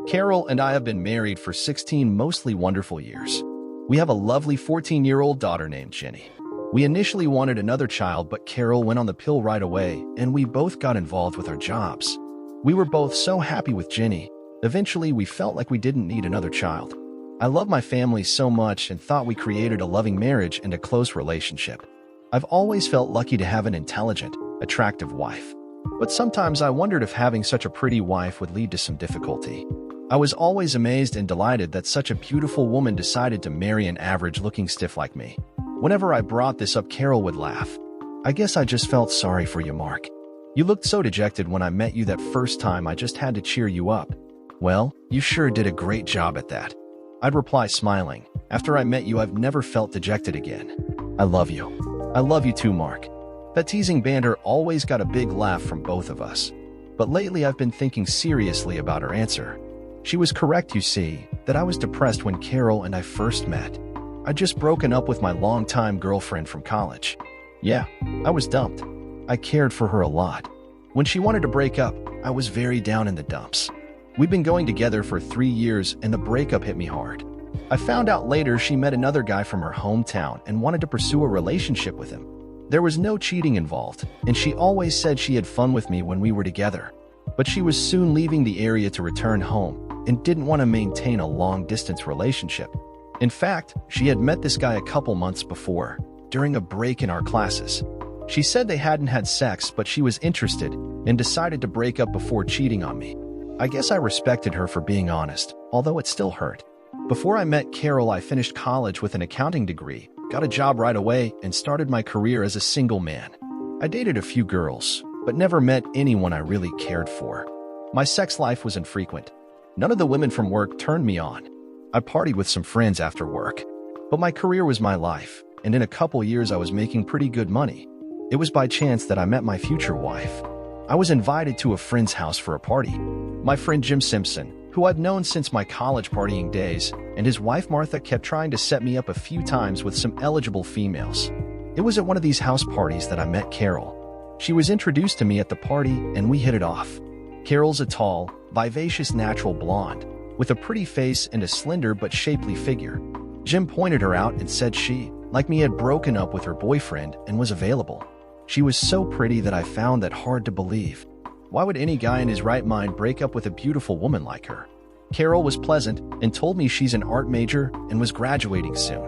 Carol and I have been married for 16 mostly wonderful years. We have a lovely 14-year-old daughter named Jenny. We initially wanted another child, but Carol went on the pill right away, and we both got involved with our jobs. We were both so happy with Jenny. Eventually, we felt like we didn't need another child. I love my family so much and thought we created a loving marriage and a close relationship. I've always felt lucky to have an intelligent, attractive wife. But sometimes I wondered if having such a pretty wife would lead to some difficulty. I was always amazed and delighted that such a beautiful woman decided to marry an average-looking stiff like me. Whenever I brought this up, Carol would laugh. I guess I just felt sorry for you, Mark. You looked so dejected when I met you that first time. I just had to cheer you up. Well, you sure did a great job at that. I'd reply smiling. After I met you, I've never felt dejected again. I love you. I love you too, Mark. That teasing banter always got a big laugh from both of us. But lately I've been thinking seriously about her answer. She was correct, you see, that I was depressed when Carol and I first met. I'd just broken up with my longtime girlfriend from college. Yeah, I was dumped. I cared for her a lot. When she wanted to break up, I was very down in the dumps. We'd been going together for 3 years and the breakup hit me hard. I found out later she met another guy from her hometown and wanted to pursue a relationship with him. There was no cheating involved, and she always said she had fun with me when we were together. But she was soon leaving the area to return home and didn't want to maintain a long-distance relationship. In fact, she had met this guy a couple months before, during a break in our classes. She said they hadn't had sex, but she was interested and decided to break up before cheating on me. I guess I respected her for being honest, although it still hurt. Before I met Carol, I finished college with an accounting degree, got a job right away, and started my career as a single man. I dated a few girls, but never met anyone I really cared for. My sex life was infrequent. None of the women from work turned me on. I partied with some friends after work. But my career was my life, and in a couple years I was making pretty good money. It was by chance that I met my future wife. I was invited to a friend's house for a party. My friend Jim Simpson, who I've known since my college partying days, and his wife Martha kept trying to set me up a few times with some eligible females. It was at one of these house parties that I met Carol. She was introduced to me at the party, and we hit it off. Carol's a tall, vivacious natural blonde, with a pretty face and a slender but shapely figure. Jim pointed her out and said she, like me, had broken up with her boyfriend and was available. She was so pretty that I found that hard to believe. Why would any guy in his right mind break up with a beautiful woman like her? Carol was pleasant and told me she's an art major and was graduating soon.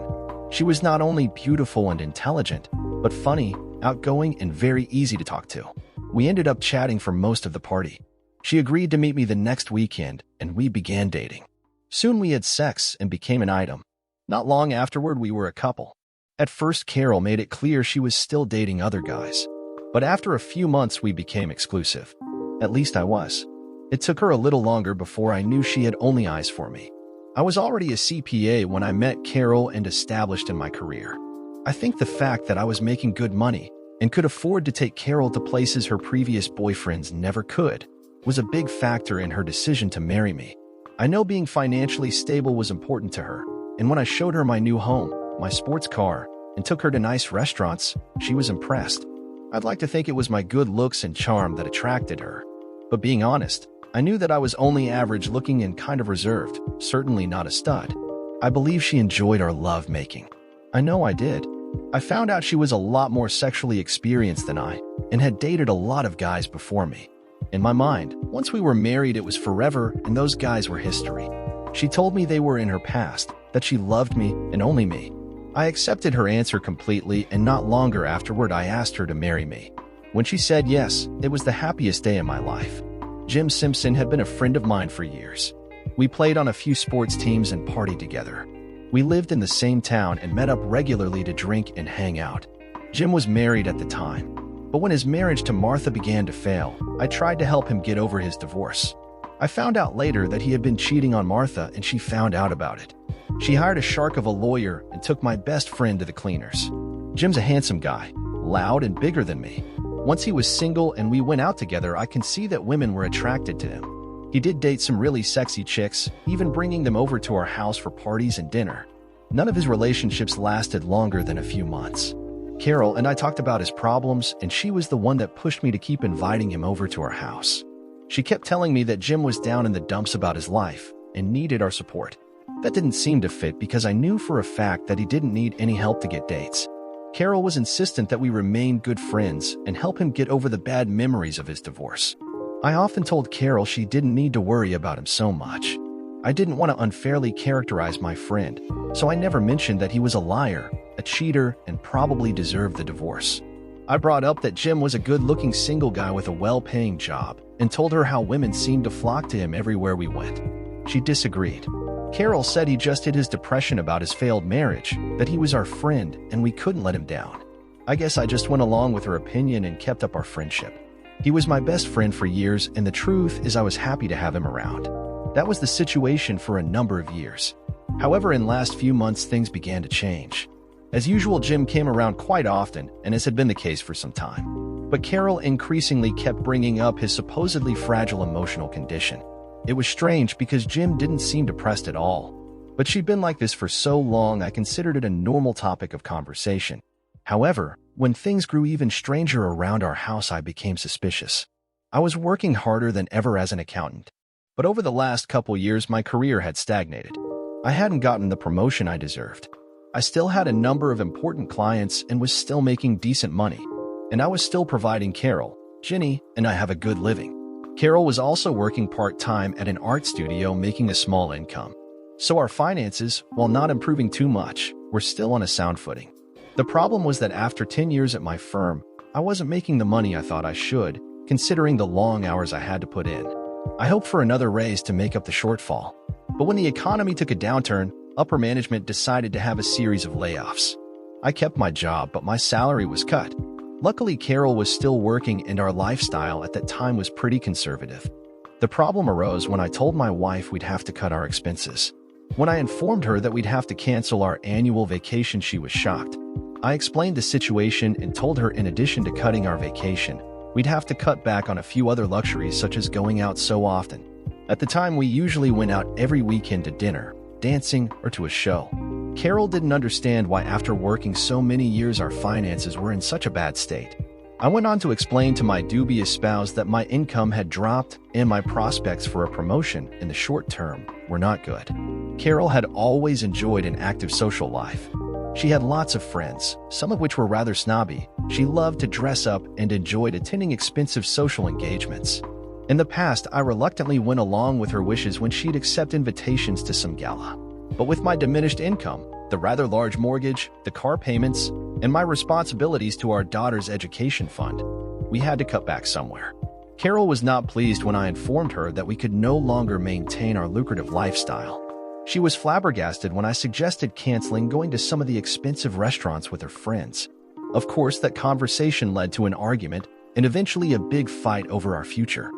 She was not only beautiful and intelligent, but funny, outgoing, and very easy to talk to. We ended up chatting for most of the party. She agreed to meet me the next weekend, and we began dating. Soon we had sex and became an item. Not long afterward, we were a couple. At first, Carol made it clear she was still dating other guys. But after a few months, we became exclusive. At least I was. It took her a little longer before I knew she had only eyes for me. I was already a CPA when I met Carol and established in my career. I think the fact that I was making good money and could afford to take Carol to places her previous boyfriends never could was a big factor in her decision to marry me. I know being financially stable was important to her, and when I showed her my new home, my sports car, and took her to nice restaurants, she was impressed. I'd like to think it was my good looks and charm that attracted her. But being honest, I knew that I was only average looking and kind of reserved, certainly not a stud. I believe she enjoyed our love making. I know I did. I found out she was a lot more sexually experienced than I, and had dated a lot of guys before me. In my mind, once we were married, it was forever, and those guys were history. She told me they were in her past, that she loved me and only me. I accepted her answer completely, and not longer afterward I asked her to marry me. When she said yes, it was the happiest day in my life. Jim Simpson had been a friend of mine for years. We played on a few sports teams and partied together. We lived in the same town and met up regularly to drink and hang out. Jim was married at the time. But when his marriage to Martha began to fail, I tried to help him get over his divorce. I found out later that he had been cheating on Martha, and she found out about it. She hired a shark of a lawyer and took my best friend to the cleaners. Jim's a handsome guy, loud and bigger than me. Once he was single and we went out together, I can see that women were attracted to him. He did date some really sexy chicks, even bringing them over to our house for parties and dinner. None of his relationships lasted longer than a few months. Carol and I talked about his problems, and she was the one that pushed me to keep inviting him over to our house. She kept telling me that Jim was down in the dumps about his life and needed our support. That didn't seem to fit because I knew for a fact that he didn't need any help to get dates. Carol was insistent that we remain good friends and help him get over the bad memories of his divorce. I often told Carol she didn't need to worry about him so much. I didn't want to unfairly characterize my friend, so I never mentioned that he was a liar, a cheater, and probably deserved the divorce. I brought up that Jim was a good-looking single guy with a well-paying job and told her how women seemed to flock to him everywhere we went. She disagreed. Carol said he just hid his depression about his failed marriage, that he was our friend and we couldn't let him down. I guess I just went along with her opinion and kept up our friendship. He was my best friend for years, and the truth is I was happy to have him around. That was the situation for a number of years. However, in the last few months, things began to change. As usual, Jim came around quite often, and as had been the case for some time. But Carol increasingly kept bringing up his supposedly fragile emotional condition. It was strange because Jim didn't seem depressed at all. But she'd been like this for so long I considered it a normal topic of conversation. However, when things grew even stranger around our house, I became suspicious. I was working harder than ever as an accountant. But over the last couple years, my career had stagnated. I hadn't gotten the promotion I deserved. I still had a number of important clients and was still making decent money. And I was still providing Carol, Ginny, and I have a good living. Carol was also working part-time at an art studio making a small income. So our finances, while not improving too much, were still on a sound footing. The problem was that after 10 years at my firm, I wasn't making the money I thought I should, considering the long hours I had to put in. I hoped for another raise to make up the shortfall. But when the economy took a downturn, upper management decided to have a series of layoffs. I kept my job, but my salary was cut. Luckily, Carol was still working and our lifestyle at that time was pretty conservative. The problem arose when I told my wife we'd have to cut our expenses. When I informed her that we'd have to cancel our annual vacation, she was shocked. I explained the situation and told her in addition to cutting our vacation, we'd have to cut back on a few other luxuries such as going out so often. At the time, we usually went out every weekend to dinner, dancing, or to a show. Carol didn't understand why after working so many years our finances were in such a bad state. I went on to explain to my dubious spouse that my income had dropped and my prospects for a promotion in the short term were not good. Carol had always enjoyed an active social life. She had lots of friends, some of which were rather snobby. She loved to dress up and enjoyed attending expensive social engagements. In the past, I reluctantly went along with her wishes when she'd accept invitations to some gala. But with my diminished income, the rather large mortgage, the car payments, and my responsibilities to our daughter's education fund, we had to cut back somewhere. Carol was not pleased when I informed her that we could no longer maintain our lucrative lifestyle. She was flabbergasted when I suggested canceling going to some of the expensive restaurants with her friends. Of course, that conversation led to an argument and eventually a big fight over our future.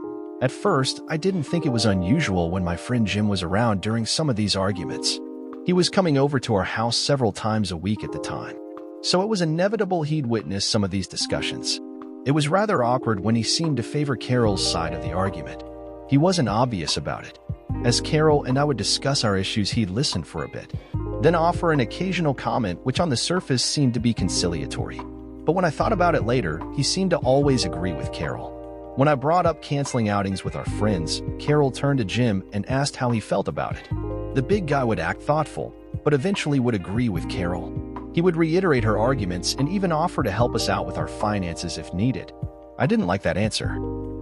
At first, I didn't think it was unusual when my friend Jim was around during some of these arguments. He was coming over to our house several times a week at the time, so it was inevitable he'd witness some of these discussions. It was rather awkward when he seemed to favor Carol's side of the argument. He wasn't obvious about it. As Carol and I would discuss our issues, he'd listen for a bit, then offer an occasional comment which on the surface seemed to be conciliatory. But when I thought about it later, he seemed to always agree with Carol. When I brought up canceling outings with our friends, Carol turned to Jim and asked how he felt about it. The big guy would act thoughtful, but eventually would agree with Carol. He would reiterate her arguments and even offer to help us out with our finances if needed. I didn't like that answer.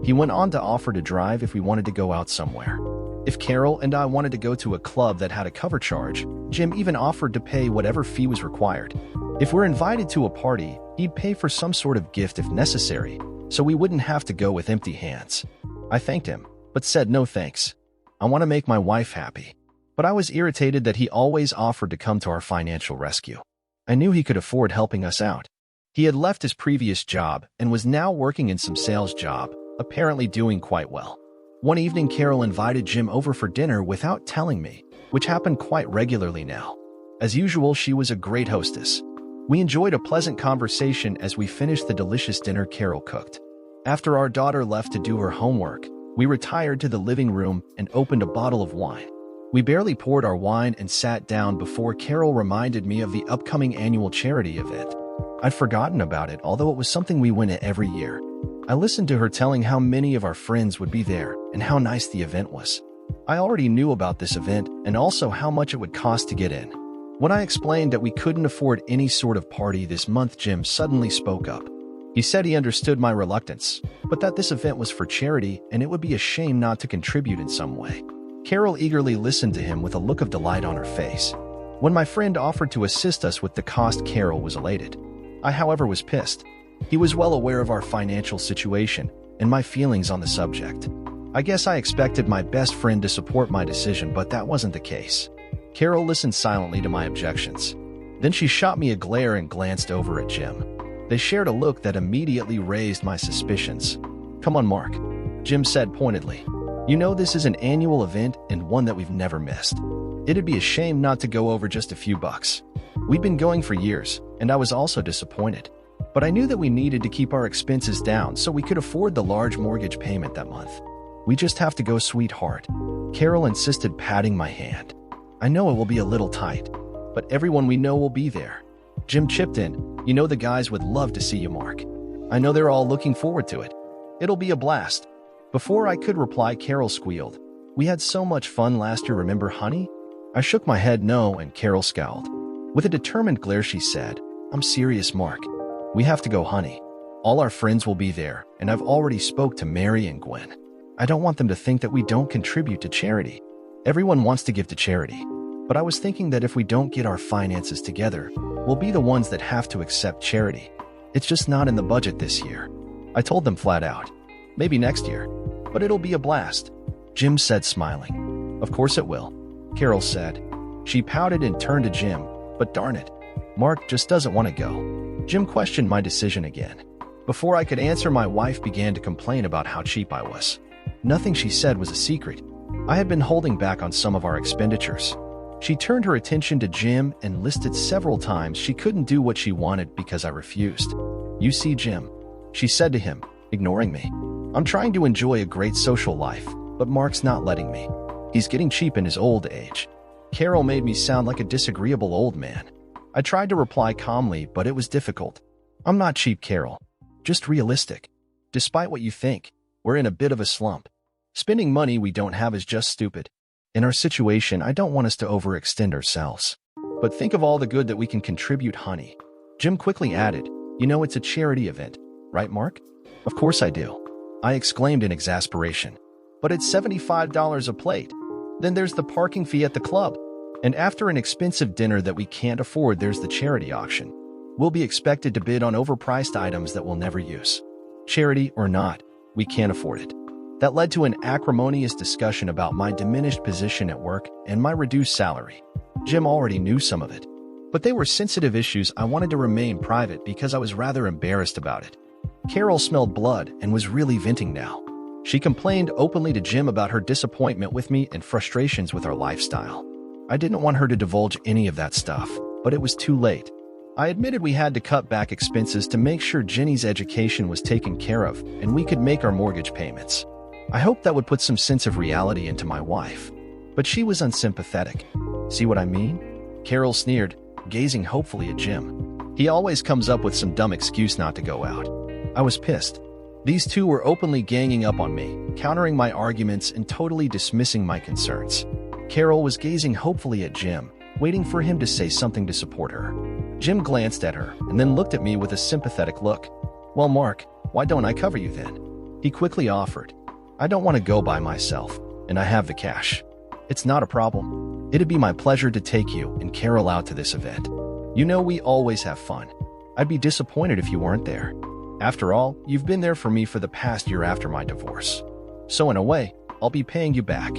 He went on to offer to drive if we wanted to go out somewhere. If Carol and I wanted to go to a club that had a cover charge, Jim even offered to pay whatever fee was required. If we're invited to a party, he'd pay for some sort of gift if necessary, so we wouldn't have to go with empty hands. I thanked him, but said no thanks. I want to make my wife happy. But I was irritated that he always offered to come to our financial rescue. I knew he could afford helping us out. He had left his previous job and was now working in some sales job, apparently doing quite well. One evening, Carol invited Jim over for dinner without telling me, which happened quite regularly now. As usual, she was a great hostess. We enjoyed a pleasant conversation as we finished the delicious dinner Carol cooked. After our daughter left to do her homework, we retired to the living room and opened a bottle of wine. We barely poured our wine and sat down before Carol reminded me of the upcoming annual charity event. I'd forgotten about it, although it was something we went to every year. I listened to her telling how many of our friends would be there and how nice the event was. I already knew about this event and also how much it would cost to get in. When I explained that we couldn't afford any sort of party this month, Jim suddenly spoke up. He said he understood my reluctance, but that this event was for charity and it would be a shame not to contribute in some way. Carol eagerly listened to him with a look of delight on her face. When my friend offered to assist us with the cost, Carol was elated. I, however, was pissed. He was well aware of our financial situation and my feelings on the subject. I guess I expected my best friend to support my decision, but that wasn't the case. Carol listened silently to my objections. Then she shot me a glare and glanced over at Jim. They shared a look that immediately raised my suspicions. "Come on, Mark," Jim said pointedly. "You know this is an annual event and one that we've never missed. It'd be a shame not to go over just a few bucks. We've been going for years, and I was also disappointed. But I knew that we needed to keep our expenses down so we could afford the large mortgage payment that month. We just have to go, sweetheart." Carol insisted, patting my hand. "I know it will be a little tight, but everyone we know will be there." Jim chipped in. "You know the guys would love to see you, Mark. I know they're all looking forward to it. It'll be a blast." Before I could reply, Carol squealed, "We had so much fun last year, remember, honey?" I shook my head no, and Carol scowled. With a determined glare, she said, "I'm serious, Mark. We have to go, honey. All our friends will be there, and I've already spoke to Mary and Gwen. I don't want them to think that we don't contribute to charity. Everyone wants to give to charity. But I was thinking that if we don't get our finances together, we'll be the ones that have to accept charity. It's just not in the budget this year." I told them flat out. "Maybe next year, but it'll be a blast," Jim said, smiling. "Of course it will," Carol said. She pouted and turned to Jim. "But darn it, Mark just doesn't want to go." Jim questioned my decision again. Before I could answer, my wife began to complain about how cheap I was. Nothing she said was a secret. I had been holding back on some of our expenditures. She turned her attention to Jim and listed several times she couldn't do what she wanted because I refused. "You see, Jim," she said to him, ignoring me, "I'm trying to enjoy a great social life, but Mark's not letting me. He's getting cheap in his old age." Carol made me sound like a disagreeable old man. I tried to reply calmly, but it was difficult. "I'm not cheap, Carol. Just realistic. Despite what you think, we're in a bit of a slump. Spending money we don't have is just stupid. In our situation, I don't want us to overextend ourselves. But think of all the good that we can contribute, honey." Jim quickly added, "You know it's a charity event, right, Mark?" "Of course I do," I exclaimed in exasperation. "But it's $75 a plate. Then there's the parking fee at the club. And after an expensive dinner that we can't afford, there's the charity auction. We'll be expected to bid on overpriced items that we'll never use. Charity or not, we can't afford it." That led to an acrimonious discussion about my diminished position at work and my reduced salary. Jim already knew some of it, but they were sensitive issues I wanted to remain private because I was rather embarrassed about it. Carol smelled blood and was really venting now. She complained openly to Jim about her disappointment with me and frustrations with our lifestyle. I didn't want her to divulge any of that stuff, but it was too late. I admitted we had to cut back expenses to make sure Jenny's education was taken care of and we could make our mortgage payments. I hoped that would put some sense of reality into my wife, but she was unsympathetic. "See what I mean?" Carol sneered, gazing hopefully at Jim. "He always comes up with some dumb excuse not to go out." I was pissed. These two were openly ganging up on me, countering my arguments and totally dismissing my concerns. Carol was gazing hopefully at Jim, waiting for him to say something to support her. Jim glanced at her and then looked at me with a sympathetic look. "Well, Mark, why don't I cover you then?" he quickly offered. "I don't want to go by myself, and I have the cash. It's not a problem. It'd be my pleasure to take you and Carol out to this event. You know we always have fun. I'd be disappointed if you weren't there. After all, you've been there for me for the past year after my divorce. So in a way, I'll be paying you back.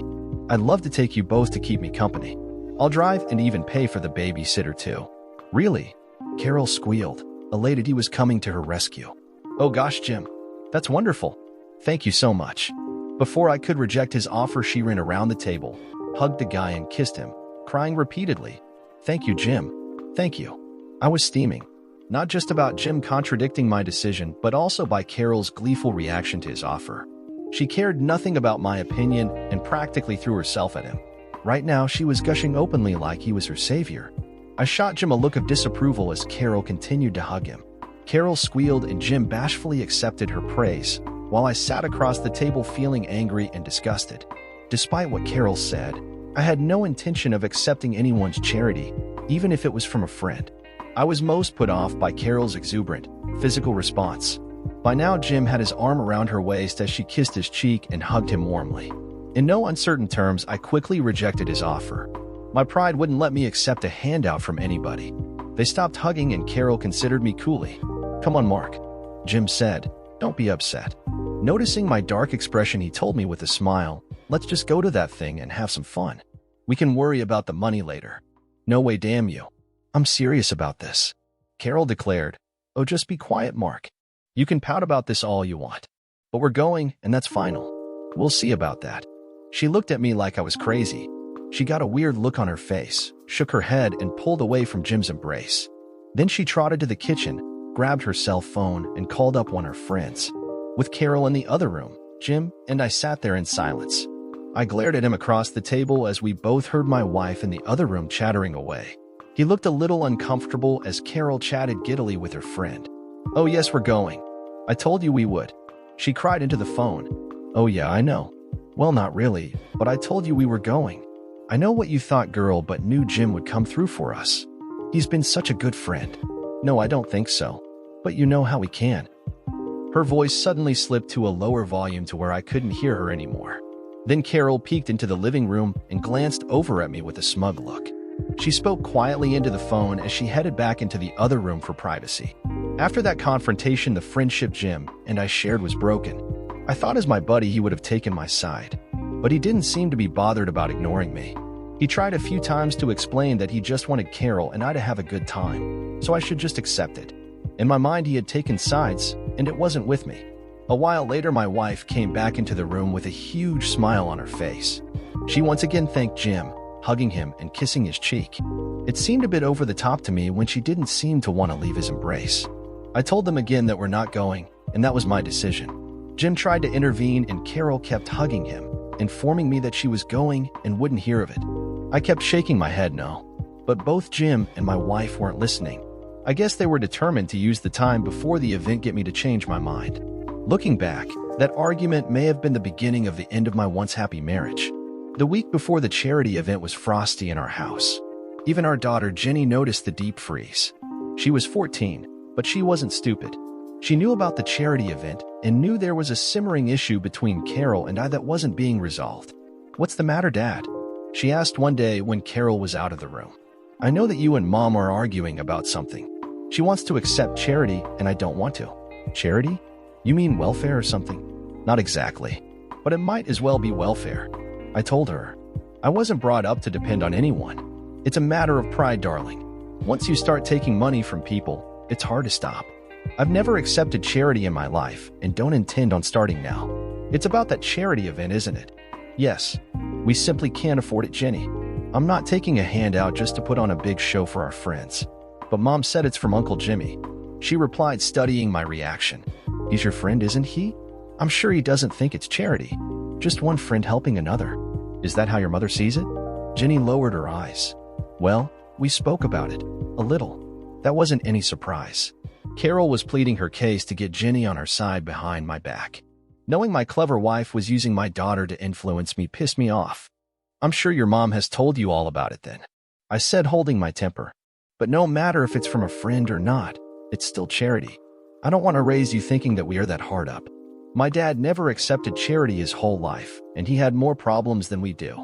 I'd love to take you both to keep me company. I'll drive and even pay for the babysitter too." "Really?" Carol squealed, elated he was coming to her rescue. "Oh gosh, Jim, that's wonderful. Thank you so much." Before I could reject his offer, she ran around the table, hugged the guy and kissed him, crying repeatedly, "Thank you, Jim. Thank you." I was steaming, not just about Jim contradicting my decision, but also by Carol's gleeful reaction to his offer. She cared nothing about my opinion and practically threw herself at him. Right now, she was gushing openly like he was her savior. I shot Jim a look of disapproval as Carol continued to hug him. Carol squealed and Jim bashfully accepted her praise, while I sat across the table feeling angry and disgusted. Despite what Carol said, I had no intention of accepting anyone's charity, even if it was from a friend. I was most put off by Carol's exuberant, physical response. By now, Jim had his arm around her waist as she kissed his cheek and hugged him warmly. In no uncertain terms, I quickly rejected his offer. My pride wouldn't let me accept a handout from anybody. They stopped hugging and Carol considered me coolly. "Come on, Mark," Jim said. "Don't be upset." Noticing my dark expression, he told me with a smile, "Let's just go to that thing and have some fun. We can worry about the money later." "No way, damn you. I'm serious about this," Carol declared. "Oh, just be quiet, Mark. You can pout about this all you want. But we're going, and that's final. We'll see about that." She looked at me like I was crazy. She got a weird look on her face, shook her head, and pulled away from Jim's embrace. Then she trotted to the kitchen, grabbed her cell phone, and called up one of her friends. With Carol in the other room, Jim and I sat there in silence. I glared at him across the table as we both heard my wife in the other room chattering away. He looked a little uncomfortable as Carol chatted giddily with her friend. "Oh yes, we're going. I told you we would." She cried into the phone. "Oh yeah, I know. Well, not really, but I told you we were going. I know what you thought, girl, but knew Jim would come through for us. He's been such a good friend." "No, I don't think so. But you know how he can." Her voice suddenly slipped to a lower volume to where I couldn't hear her anymore. Then Carol peeked into the living room and glanced over at me with a smug look. She spoke quietly into the phone as she headed back into the other room for privacy. After that confrontation, the friendship Jim and I shared was broken. I thought as my buddy he would have taken my side, but he didn't seem to be bothered about ignoring me. He tried a few times to explain that he just wanted Carol and I to have a good time, so I should just accept it. In my mind, he had taken sides, and it wasn't with me. A while later, my wife came back into the room with a huge smile on her face. She once again thanked Jim, hugging him and kissing his cheek. It seemed a bit over the top to me when she didn't seem to want to leave his embrace. I told them again that we're not going, and that was my decision. Jim tried to intervene and Carol kept hugging him, informing me that she was going and wouldn't hear of it. I kept shaking my head no. But both Jim and my wife weren't listening. I guess they were determined to use the time before the event get me to change my mind. Looking back, that argument may have been the beginning of the end of my once happy marriage. The week before the charity event was frosty in our house. Even our daughter Jenny noticed the deep freeze. She was 14, but she wasn't stupid. She knew about the charity event and knew there was a simmering issue between Carol and I that wasn't being resolved. "What's the matter, Dad?" she asked one day when Carol was out of the room. "I know that you and Mom are arguing about something. She wants to accept charity and I don't want to." "Charity? You mean welfare or something?" "Not exactly, but it might as well be welfare," I told her. "I wasn't brought up to depend on anyone. It's a matter of pride, darling. Once you start taking money from people, it's hard to stop. I've never accepted charity in my life and don't intend on starting now. It's about that charity event, isn't it?" "Yes. We simply can't afford it, Jenny. I'm not taking a handout just to put on a big show for our friends." "But Mom said it's from Uncle Jimmy," she replied, studying my reaction. "He's your friend, isn't he? I'm sure he doesn't think it's charity. Just one friend helping another. Is that how your mother sees it?" Jenny lowered her eyes. "Well, we spoke about it. A little. That wasn't any surprise." Carol was pleading her case to get Jenny on her side behind my back. Knowing my clever wife was using my daughter to influence me pissed me off. "I'm sure your mom has told you all about it then," I said, holding my temper. "But no matter if it's from a friend or not, it's still charity. I don't want to raise you thinking that we are that hard up. My dad never accepted charity his whole life, and he had more problems than we do.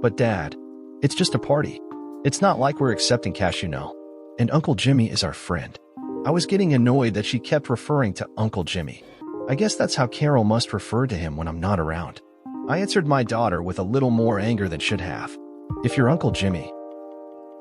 But Dad, it's just a party. It's not like we're accepting cash, you know. And Uncle Jimmy is our friend." I was getting annoyed that she kept referring to Uncle Jimmy. I guess that's how Carol must refer to him when I'm not around. I answered my daughter with a little more anger than should have. "If your Uncle Jimmy,"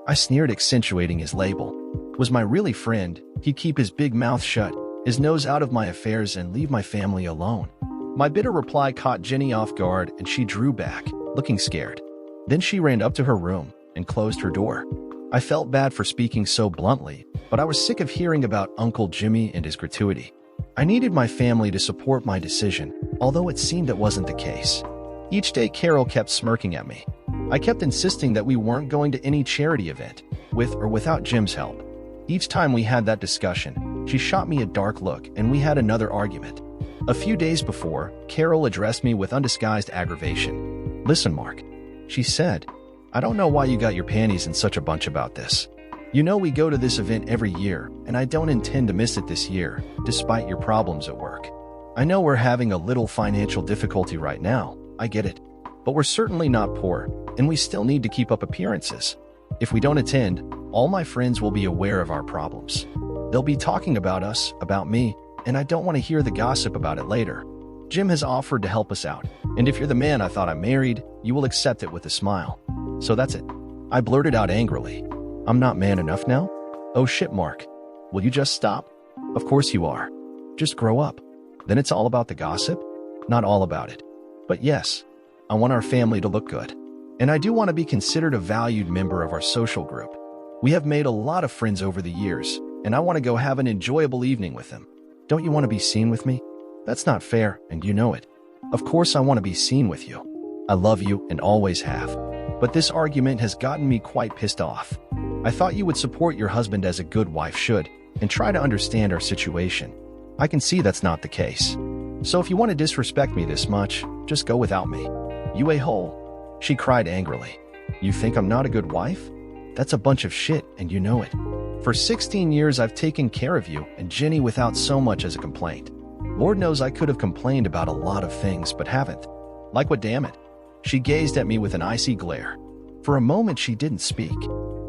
I sneered, accentuating his label, "was my really friend, he'd keep his big mouth shut, his nose out of my affairs, and leave my family alone." My bitter reply caught Jenny off guard, and she drew back, looking scared. Then she ran up to her room and closed her door. I felt bad for speaking so bluntly, but I was sick of hearing about Uncle Jimmy and his gratuity. I needed my family to support my decision, although it seemed it wasn't the case. Each day, Carol kept smirking at me. I kept insisting that we weren't going to any charity event, with or without Jim's help. Each time we had that discussion, She shot me a dark look, and we had another argument. A few days before, Carol addressed me with undisguised aggravation. "Listen, Mark," she said, "I don't know why you got your panties in such a bunch about this. You know we go to this event every year, and I don't intend to miss it this year, despite your problems at work. I know we're having a little financial difficulty right now, I get it. But we're certainly not poor, and we still need to keep up appearances. If we don't attend, all my friends will be aware of our problems. They'll be talking about us, about me, and I don't want to hear the gossip about it later. Jim has offered to help us out, and if you're the man I thought I married, you will accept it with a smile. So that's it." I blurted out angrily. "I'm not man enough now? Oh shit, Mark. Will you just stop? Of course you are. Just grow up. Then it's all about the gossip?" "Not all about it. But yes, I want our family to look good. And I do want to be considered a valued member of our social group. We have made a lot of friends over the years, and I want to go have an enjoyable evening with them. Don't you want to be seen with me? That's not fair, and you know it. Of course I want to be seen with you. I love you and always have. But this argument has gotten me quite pissed off. I thought you would support your husband as a good wife should, and try to understand our situation. I can see that's not the case. So if you want to disrespect me this much, just go without me. You a-hole," she cried angrily. "You think I'm not a good wife? That's a bunch of shit, and you know it. For 16 years I've taken care of you and Jenny without so much as a complaint. Lord knows I could have complained about a lot of things, but haven't. Like what, damn it?" She gazed at me with an icy glare. For a moment she didn't speak.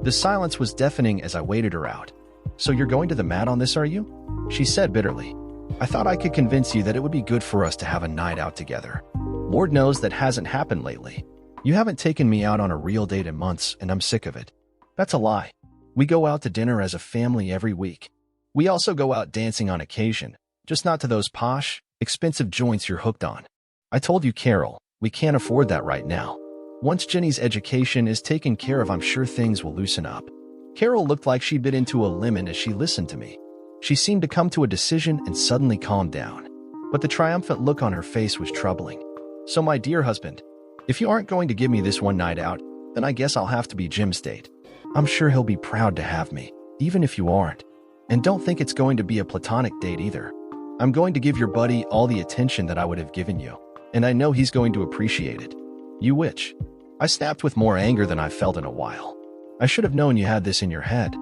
The silence was deafening as I waited her out. "So you're going to the mat on this, are you?" she said bitterly. "I thought I could convince you that it would be good for us to have a night out together. Lord knows that hasn't happened lately. You haven't taken me out on a real date in months, and I'm sick of it." "That's a lie. We go out to dinner as a family every week. We also go out dancing on occasion, just not to those posh, expensive joints you're hooked on. I told you, Carol, we can't afford that right now. Once Jenny's education is taken care of, I'm sure things will loosen up." Carol looked like she'd bit into a lemon as she listened to me. She seemed to come to a decision and suddenly calmed down. But the triumphant look on her face was troubling. "So my dear husband, if you aren't going to give me this one night out, then I guess I'll have to be Jim's date. I'm sure he'll be proud to have me, even if you aren't. And don't think it's going to be a platonic date either. I'm going to give your buddy all the attention that I would have given you, and I know he's going to appreciate it." "You witch." I snapped with more anger than I felt in a while. "I should have known you had this in your head.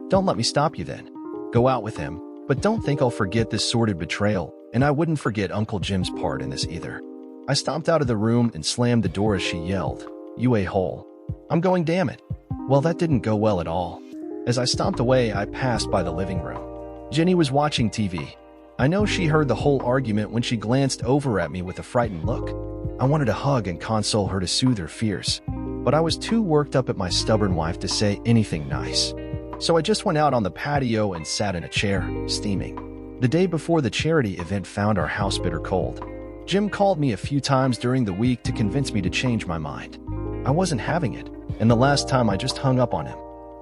Don't let me stop you then. Go out with him, but don't think I'll forget this sordid betrayal, and I wouldn't forget Uncle Jim's part in this either." I stomped out of the room and slammed the door as she yelled, "You a-hole. I'm going, damn it." Well, that didn't go well at all. As I stomped away, I passed by the living room. Jenny was watching TV. I know she heard the whole argument when she glanced over at me with a frightened look. I wanted to hug and console her to soothe her fears, but I was too worked up at my stubborn wife to say anything nice. So I just went out on the patio and sat in a chair, steaming. The day before the charity event found our house bitter cold. Jim called me a few times during the week to convince me to change my mind. I wasn't having it, and the last time I just hung up on him.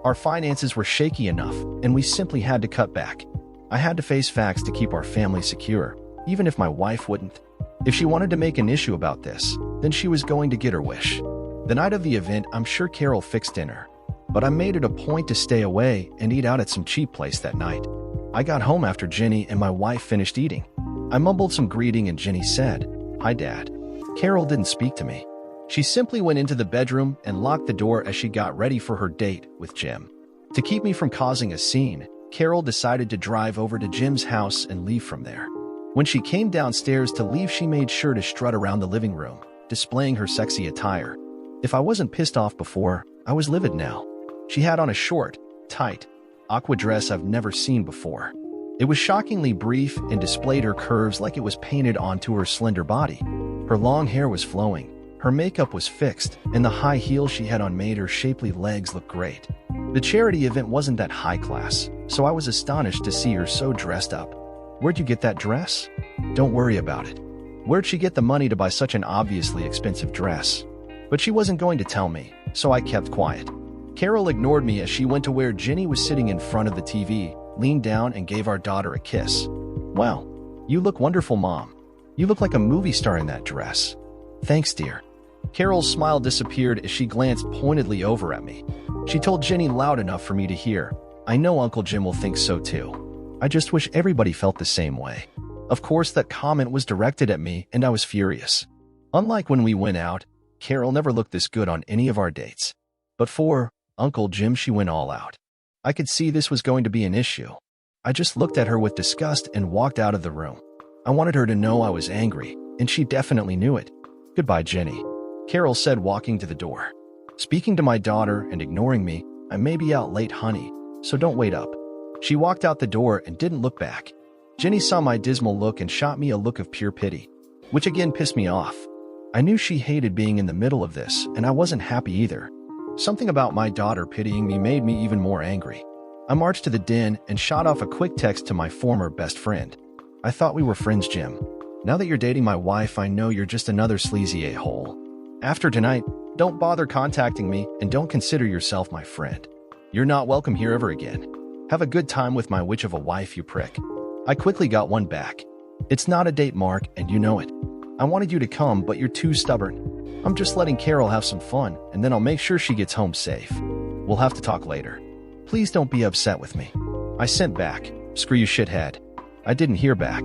Our finances were shaky enough, and we simply had to cut back. I had to face facts to keep our family secure, even if my wife wouldn't. If she wanted to make an issue about this, then she was going to get her wish. The night of the event, I'm sure Carol fixed dinner, but I made it a point to stay away and eat out at some cheap place that night. I got home after Jenny and my wife finished eating. I mumbled some greeting and Jenny said, "Hi, Dad." Carol didn't speak to me. She simply went into the bedroom and locked the door as she got ready for her date with Jim. To keep me from causing a scene, Carol decided to drive over to Jim's house and leave from there. When she came downstairs to leave, she made sure to strut around the living room, displaying her sexy attire. If I wasn't pissed off before, I was livid now. She had on a short, tight, aqua dress I've never seen before. It was shockingly brief and displayed her curves like it was painted onto her slender body. Her long hair was flowing, her makeup was fixed, and the high heels she had on made her shapely legs look great. The charity event wasn't that high class, so I was astonished to see her so dressed up. "Where'd you get that dress?" "Don't worry about it." Where'd she get the money to buy such an obviously expensive dress? But she wasn't going to tell me, so I kept quiet. Carol ignored me as she went to where Jenny was sitting in front of the TV, leaned down and gave our daughter a kiss. "Wow, you look wonderful, Mom. You look like a movie star in that dress." "Thanks, dear." Carol's smile disappeared as she glanced pointedly over at me. She told Jenny loud enough for me to hear, "I know Uncle Jim will think so too." I just wish everybody felt the same way. Of course, that comment was directed at me, and I was furious. Unlike when we went out, Carol never looked this good on any of our dates. But for Uncle Jim, she went all out. I could see this was going to be an issue. I just looked at her with disgust and walked out of the room. I wanted her to know I was angry, and she definitely knew it. "Goodbye, Jenny," Carol said, walking to the door. Speaking to my daughter and ignoring me, "I may be out late, honey, so don't wait up." She walked out the door and didn't look back. Jenny saw my dismal look and shot me a look of pure pity, which again pissed me off. I knew she hated being in the middle of this, and I wasn't happy either. Something about my daughter pitying me made me even more angry. I marched to the den and shot off a quick text to my former best friend. "I thought we were friends, Jim. Now that you're dating my wife, I know you're just another sleazy a-hole. After tonight, don't bother contacting me and don't consider yourself my friend. You're not welcome here ever again. Have a good time with my witch of a wife, you prick." I quickly got one back. "It's not a date, Mark, and you know it. I wanted you to come, but you're too stubborn. I'm just letting Carol have some fun, and then I'll make sure she gets home safe. We'll have to talk later. Please don't be upset with me." I sent back, "Screw you, shithead." I didn't hear back.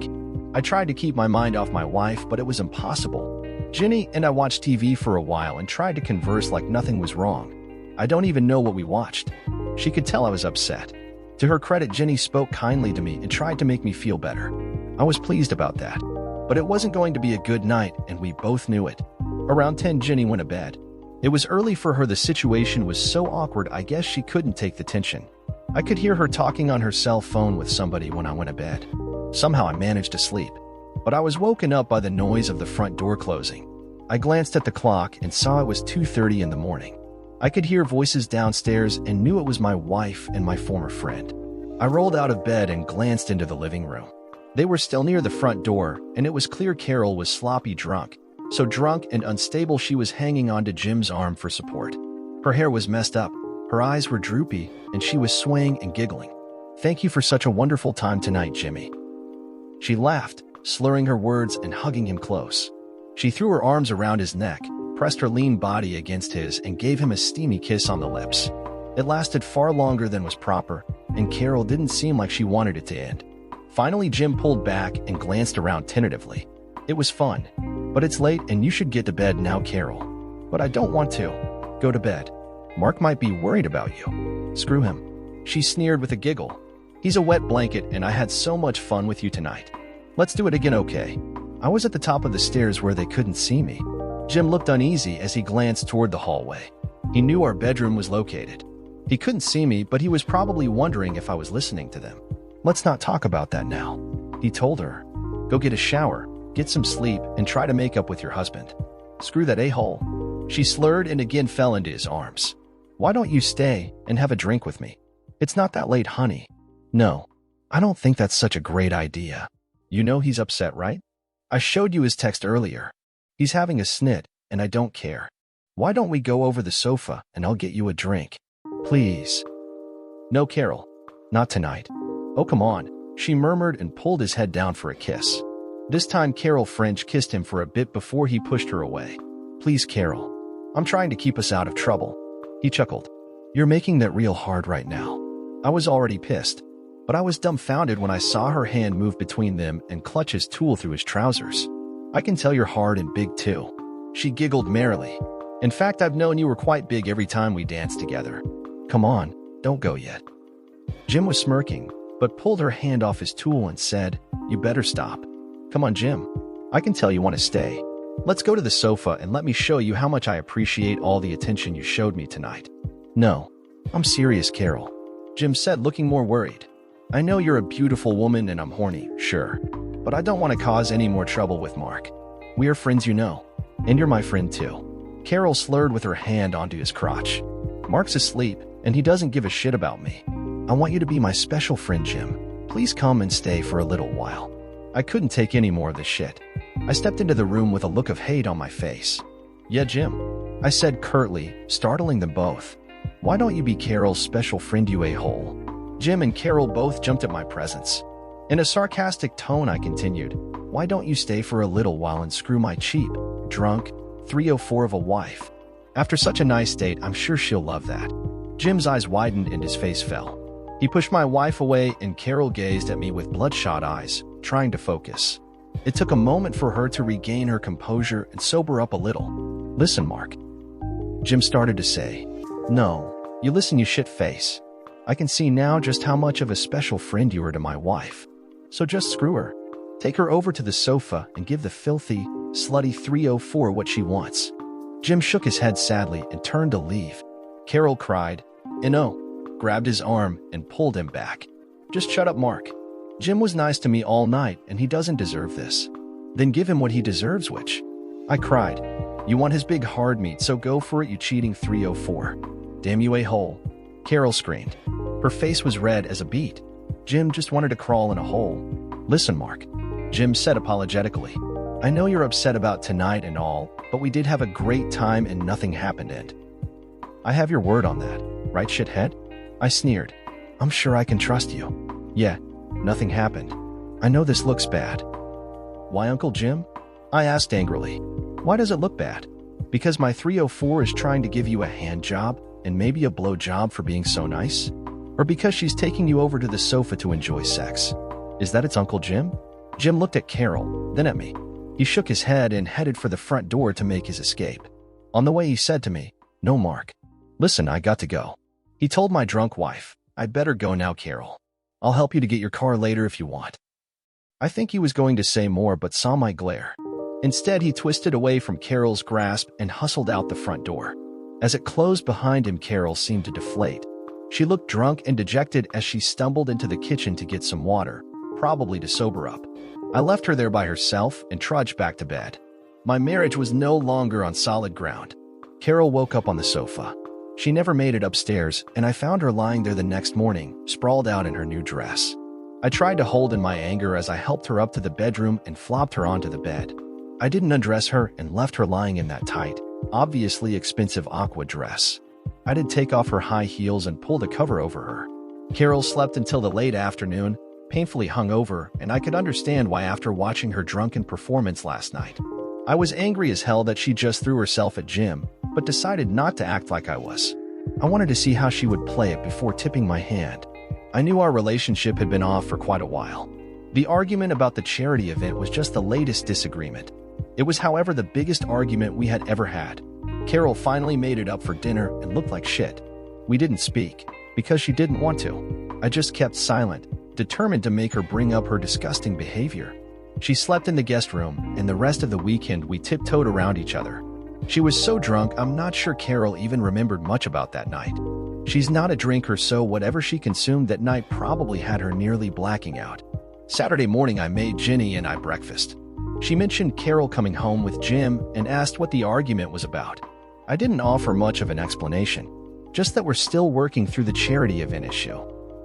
I tried to keep my mind off my wife, but it was impossible. Jenny and I watched TV for a while and tried to converse like nothing was wrong. I don't even know what we watched. She could tell I was upset. To her credit, Jenny spoke kindly to me and tried to make me feel better. I was pleased about that. But it wasn't going to be a good night, and we both knew it. Around 10, Jenny went to bed. It was early for her. The situation was so awkward, I guess she couldn't take the tension. I could hear her talking on her cell phone with somebody when I went to bed. Somehow I managed to sleep, but I was woken up by the noise of the front door closing. I glanced at the clock and saw it was 2:30 in the morning. I could hear voices downstairs and knew it was my wife and my former friend. I rolled out of bed and glanced into the living room. They were still near the front door, and it was clear Carol was sloppy drunk. So drunk and unstable she was hanging onto Jim's arm for support. Her hair was messed up, her eyes were droopy, and she was swaying and giggling. "Thank you for such a wonderful time tonight, Jimmy." She laughed, slurring her words and hugging him close. She threw her arms around his neck, pressed her lean body against his, and gave him a steamy kiss on the lips. It lasted far longer than was proper, and Carol didn't seem like she wanted it to end. Finally, Jim pulled back and glanced around tentatively. "It was fun, but it's late and you should get to bed now, Carol." "But I don't want to." "Go to bed. Mark might be worried about you." "Screw him." She sneered with a giggle. "He's a wet blanket, and I had so much fun with you tonight. Let's do it again, okay?" I was at the top of the stairs where they couldn't see me. Jim looked uneasy as he glanced toward the hallway. He knew our bedroom was located. He couldn't see me, but he was probably wondering if I was listening to them. "Let's not talk about that now," he told her. "Go get a shower, get some sleep, and try to make up with your husband." "Screw that a-hole." She slurred and again fell into his arms. "Why don't you stay and have a drink with me? It's not that late, honey." "No, I don't think that's such a great idea. You know he's upset, right? I showed you his text earlier. He's having a snit, and I don't care. Why don't we go over the sofa and I'll get you a drink? Please." "No, Carol. Not tonight." "Oh, come on," she murmured and pulled his head down for a kiss. This time Carol French kissed him for a bit before he pushed her away. "Please, Carol. I'm trying to keep us out of trouble." He chuckled. "You're making that real hard right now." I was already pissed, but I was dumbfounded when I saw her hand move between them and clutch his tool through his trousers. "I can tell you're hard and big too." She giggled merrily. "In fact, I've known you were quite big every time we danced together." "Come on, don't go yet." Jim was smirking, but pulled her hand off his tool and said, "You better stop." "Come on, Jim. I can tell you want to stay. Let's go to the sofa and let me show you how much I appreciate all the attention you showed me tonight." "No, I'm serious, Carol," Jim said, looking more worried. "I know you're a beautiful woman and I'm horny, sure, but I don't want to cause any more trouble with Mark. We are friends, you know, and you're my friend too." Carol slurred with her hand onto his crotch. "Mark's asleep, and he doesn't give a shit about me. I want you to be my special friend, Jim. Please come and stay for a little while." I couldn't take any more of this shit. I stepped into the room with a look of hate on my face. "Yeah, Jim," I said curtly, startling them both. "Why don't you be Carol's special friend, you a-hole?" Jim and Carol both jumped at my presence. In a sarcastic tone, I continued, "Why don't you stay for a little while and screw my cheap, drunk, 304 of a wife? After such a nice date, I'm sure she'll love that." Jim's eyes widened and his face fell. He pushed my wife away and Carol gazed at me with bloodshot eyes, trying to focus. It took a moment for her to regain her composure and sober up a little. "Listen, Mark," Jim started to say. "No, you listen, you shit face. I can see now just how much of a special friend you are to my wife. So just screw her. Take her over to the sofa and give the filthy, slutty 304 what she wants." Jim shook his head sadly and turned to leave. Carol cried, "No," grabbed his arm and pulled him back. "Just shut up, Mark. Jim was nice to me all night and he doesn't deserve this. Then give him what he deserves, which?" I cried. "You want his big hard meat, so go for it, you cheating 304. Damn you a-hole." Carol screamed. Her face was red as a beet. Jim just wanted to crawl in a hole. "Listen, Mark," Jim said apologetically. "I know you're upset about tonight and all, but we did have a great time and nothing happened, and I have your word on that, right, shithead?" I sneered. "I'm sure I can trust you." "Yeah, nothing happened. I know this looks bad." "Why, Uncle Jim?" I asked angrily. "Why does it look bad? Because my 304 is trying to give you a hand job and maybe a blow job for being so nice? Or because she's taking you over to the sofa to enjoy sex? Is that its Uncle Jim?" Jim looked at Carol, then at me. He shook his head and headed for the front door to make his escape. On the way, he said to me, "No, Mark. Listen, I got to go." He told my drunk wife, "I better go now, Carol. I'll help you to get your car later if you want." I think he was going to say more but saw my glare. Instead, he twisted away from Carol's grasp and hustled out the front door. As it closed behind him, Carol seemed to deflate. She looked drunk and dejected as she stumbled into the kitchen to get some water, probably to sober up. I left her there by herself and trudged back to bed. My marriage was no longer on solid ground. Carol woke up on the sofa. She never made it upstairs, and I found her lying there the next morning, sprawled out in her new dress. I tried to hold in my anger as I helped her up to the bedroom and flopped her onto the bed. I didn't undress her and left her lying in that tight, obviously expensive aqua dress. I did take off her high heels and pulled a cover over her. Carol slept until the late afternoon, painfully hungover, and I could understand why after watching her drunken performance last night. I was angry as hell that she just threw herself at Jim, but decided not to act like I was. I wanted to see how she would play it before tipping my hand. I knew our relationship had been off for quite a while. The argument about the charity event was just the latest disagreement. It was, however, the biggest argument we had ever had. Carol finally made it up for dinner and looked like shit. We didn't speak, because she didn't want to. I just kept silent, determined to make her bring up her disgusting behavior. She slept in the guest room, and the rest of the weekend we tiptoed around each other. She was so drunk, I'm not sure Carol even remembered much about that night. She's not a drinker, so whatever she consumed that night probably had her nearly blacking out. Saturday morning, I made Ginny and I breakfast. She mentioned Carol coming home with Jim and asked what the argument was about. I didn't offer much of an explanation, just that we're still working through the charity event issue.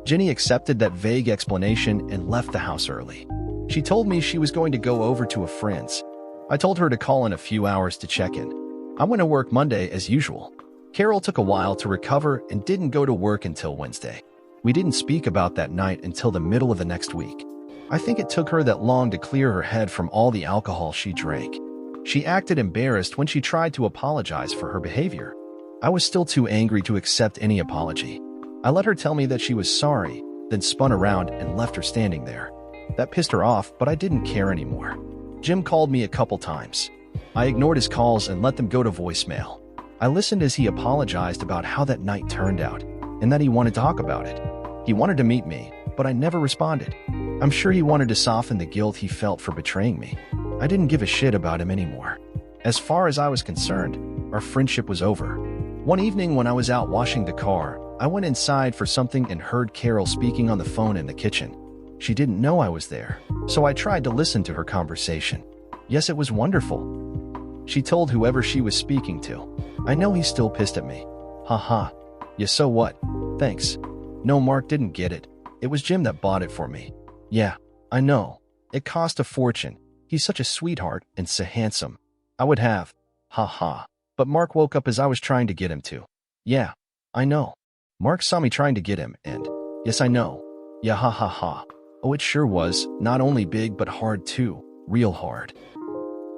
Ginny accepted that vague explanation and left the house early. She told me she was going to go over to a friend's. I told her to call in a few hours to check in. I went to work Monday as usual. Carol took a while to recover and didn't go to work until Wednesday. We didn't speak about that night until the middle of the next week. I think it took her that long to clear her head from all the alcohol she drank. She acted embarrassed when she tried to apologize for her behavior. I was still too angry to accept any apology. I let her tell me that she was sorry, then spun around and left her standing there. That pissed her off, but I didn't care anymore. Jim called me a couple times. I ignored his calls and let them go to voicemail. I listened as he apologized about how that night turned out, and that he wanted to talk about it. He wanted to meet me, but I never responded. I'm sure he wanted to soften the guilt he felt for betraying me. I didn't give a shit about him anymore. As far as I was concerned, our friendship was over. One evening when I was out washing the car, I went inside for something and heard Carol speaking on the phone in the kitchen. She didn't know I was there, so I tried to listen to her conversation. Yes, it was wonderful. She told whoever she was speaking to. I know he's still pissed at me. Haha. Yeah, so what? Thanks. No, Mark didn't get it. It was Jim that bought it for me. Yeah, I know. It cost a fortune. He's such a sweetheart and so handsome. I would have. Haha. But Mark woke up as I was trying to get him to. Yeah, I know. Mark saw me trying to get him, and yes, I know. Yeah, ha ha ha. Oh, it sure was. Not only big, but hard too. Real hard.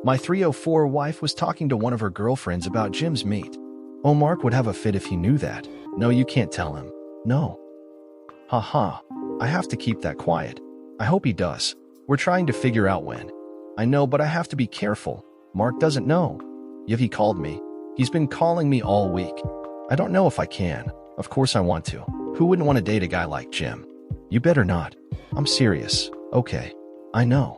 My 304 wife was talking to one of her girlfriends about Jim's meat. Oh, Mark would have a fit if he knew that. No, you can't tell him. No. Haha, I have to keep that quiet. I hope he does. We're trying to figure out when. I know, but I have to be careful. Mark doesn't know. If he called me, he's been calling me all week. I don't know if I can. Of course I want to. Who wouldn't want to date a guy like Jim? You better not. I'm serious. Okay. I know.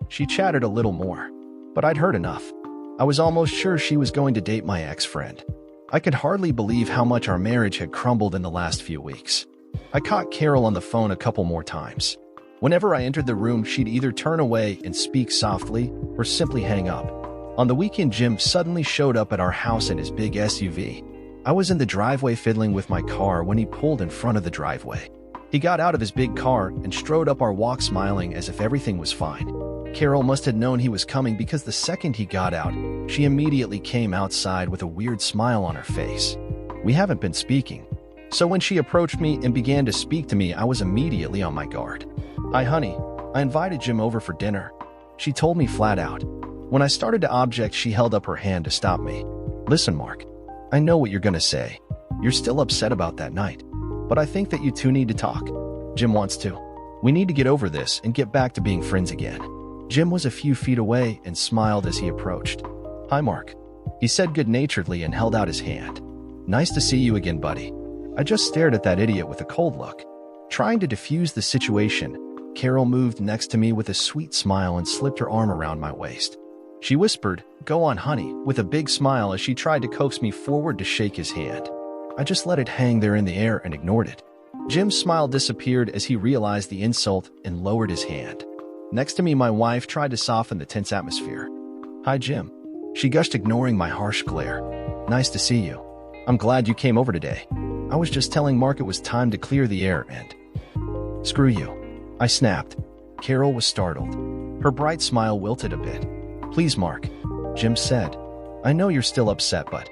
She chatted a little more, but I'd heard enough. I was almost sure she was going to date my ex-friend. I could hardly believe how much our marriage had crumbled in the last few weeks. I caught Carol on the phone a couple more times. Whenever I entered the room, she'd either turn away and speak softly or simply hang up. On the weekend, Jim suddenly showed up at our house in his big SUV. I was in the driveway fiddling with my car when he pulled in front of the driveway. He got out of his big car and strode up our walk smiling as if everything was fine. Carol must have known he was coming because the second he got out, she immediately came outside with a weird smile on her face. We haven't been speaking, so when she approached me and began to speak to me, I was immediately on my guard. Hi, honey. I invited Jim over for dinner. She told me flat out. When I started to object, she held up her hand to stop me. Listen, Mark, I know what you're going to say. You're still upset about that night, but I think that you two need to talk. Jim wants to. We need to get over this and get back to being friends again. Jim was a few feet away and smiled as he approached. Hi, Mark. He said good-naturedly and held out his hand. Nice to see you again, buddy. I just stared at that idiot with a cold look. Trying to diffuse the situation, Carol moved next to me with a sweet smile and slipped her arm around my waist. She whispered, "Go on, honey," with a big smile as she tried to coax me forward to shake his hand. I just let it hang there in the air and ignored it. Jim's smile disappeared as he realized the insult and lowered his hand. Next to me, my wife tried to soften the tense atmosphere. Hi, Jim. She gushed, ignoring my harsh glare. Nice to see you. I'm glad you came over today. I was just telling Mark it was time to clear the air and... Screw you. I snapped. Carol was startled. Her bright smile wilted a bit. Please, Mark, Jim said. I know you're still upset, but...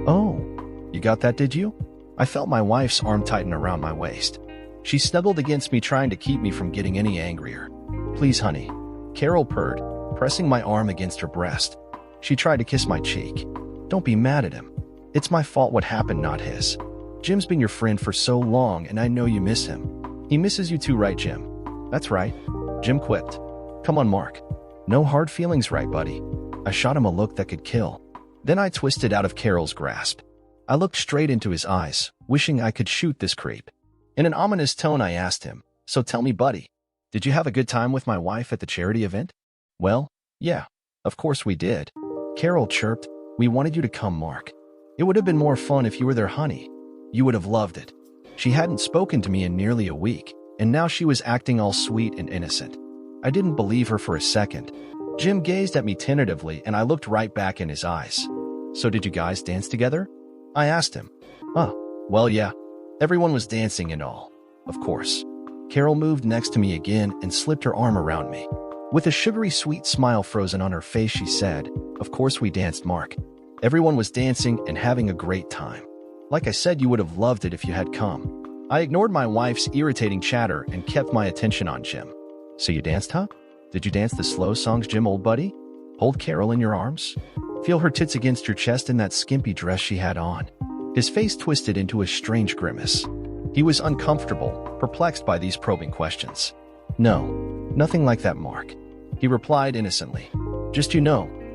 Oh, you got that, did you? I felt my wife's arm tighten around my waist. She snuggled against me, trying to keep me from getting any angrier. Please, honey, Carol purred, pressing my arm against her breast. She tried to kiss my cheek. Don't be mad at him. It's my fault what happened, not his. Jim's been your friend for so long, and I know you miss him. He misses you too, right, Jim? That's right, Jim quipped. Come on, Mark. No hard feelings, right, buddy? I shot him a look that could kill. Then I twisted out of Carol's grasp. I looked straight into his eyes, wishing I could shoot this creep. In an ominous tone, I asked him, so tell me, buddy, did you have a good time with my wife at the charity event? Well, yeah, of course we did. Carol chirped. We wanted you to come, Mark. It would have been more fun if you were there, honey. You would have loved it. She hadn't spoken to me in nearly a week, and now she was acting all sweet and innocent. I didn't believe her for a second. Jim gazed at me tentatively, and I looked right back in his eyes. So did you guys dance together? I asked him. Well, yeah. Everyone was dancing and all. Of course. Carol moved next to me again and slipped her arm around me. With a sugary sweet smile frozen on her face, she said, Of course we danced, Mark. Everyone was dancing and having a great time. Like I said, you would have loved it if you had come. I ignored my wife's irritating chatter and kept my attention on Jim. So you danced, huh? Did you dance the slow songs, Jim, old buddy? Hold Carol in your arms? Feel her tits against your chest in that skimpy dress she had on? His face twisted into a strange grimace. He was uncomfortable, perplexed by these probing questions. No, nothing like that, Mark. He replied innocently. Just,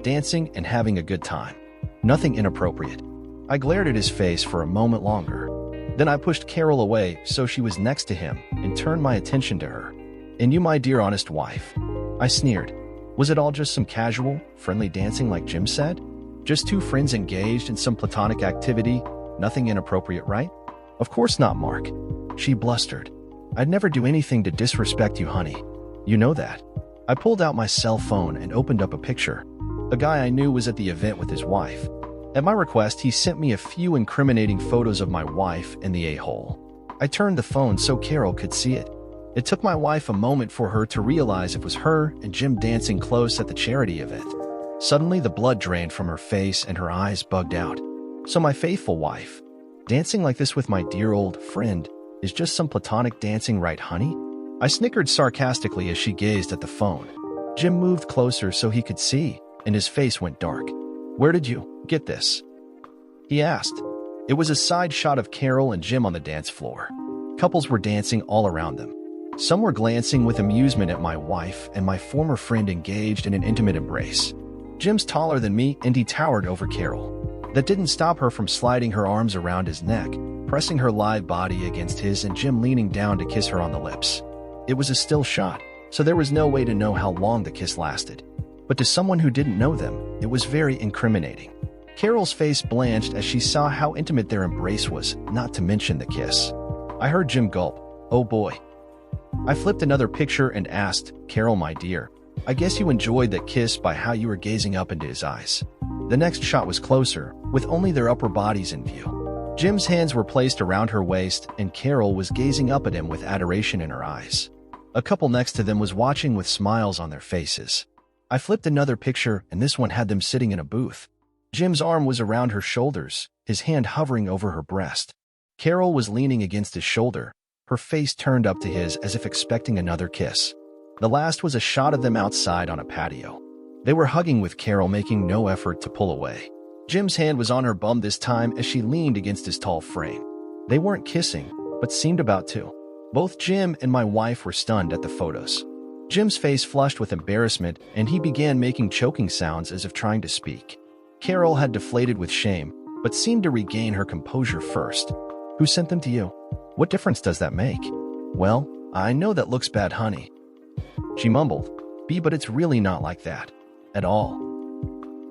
dancing and having a good time. Nothing inappropriate. I glared at his face for a moment longer. Then I pushed Carol away so she was next to him and turned my attention to her. And you, my dear honest wife. I sneered. Was it all just some casual, friendly dancing like Jim said? Just two friends engaged in some platonic activity, nothing inappropriate, right? Of course not, Mark. She blustered. I'd never do anything to disrespect you, honey. You know that. I pulled out my cell phone and opened up a picture. A guy I knew was at the event with his wife. At my request, he sent me a few incriminating photos of my wife and the a-hole. I turned the phone so Carol could see it. It took my wife a moment for her to realize it was her and Jim dancing close at the charity event. Suddenly, the blood drained from her face and her eyes bugged out. So my faithful wife, dancing like this with my dear old friend, is just some platonic dancing, right, honey? I snickered sarcastically as she gazed at the phone. Jim moved closer so he could see, and his face went dark. Where did you get this? He asked. It was a side shot of Carol and Jim on the dance floor. Couples were dancing all around them. Some were glancing with amusement at my wife and my former friend engaged in an intimate embrace. Jim's taller than me and he towered over Carol. That didn't stop her from sliding her arms around his neck, pressing her live body against his and Jim leaning down to kiss her on the lips. It was a still shot, so there was no way to know how long the kiss lasted. But to someone who didn't know them, it was very incriminating. Carol's face blanched as she saw how intimate their embrace was, not to mention the kiss. I heard Jim gulp, "Oh boy." I flipped another picture and asked, "Carol, my dear, I guess you enjoyed that kiss by how you were gazing up into his eyes." The next shot was closer, with only their upper bodies in view. Jim's hands were placed around her waist, and Carol was gazing up at him with adoration in her eyes. A couple next to them was watching with smiles on their faces. I flipped another picture, and this one had them sitting in a booth. Jim's arm was around her shoulders, his hand hovering over her breast. Carol was leaning against his shoulder, her face turned up to his as if expecting another kiss. The last was a shot of them outside on a patio. They were hugging with Carol making no effort to pull away. Jim's hand was on her bum this time as she leaned against his tall frame. They weren't kissing, but seemed about to. Both Jim and my wife were stunned at the photos. Jim's face flushed with embarrassment, and he began making choking sounds as if trying to speak. Carol had deflated with shame, but seemed to regain her composure first. "Who sent them to you? What difference does that make?" "Well, I know that looks bad, honey," she mumbled. But it's really not like that. At all."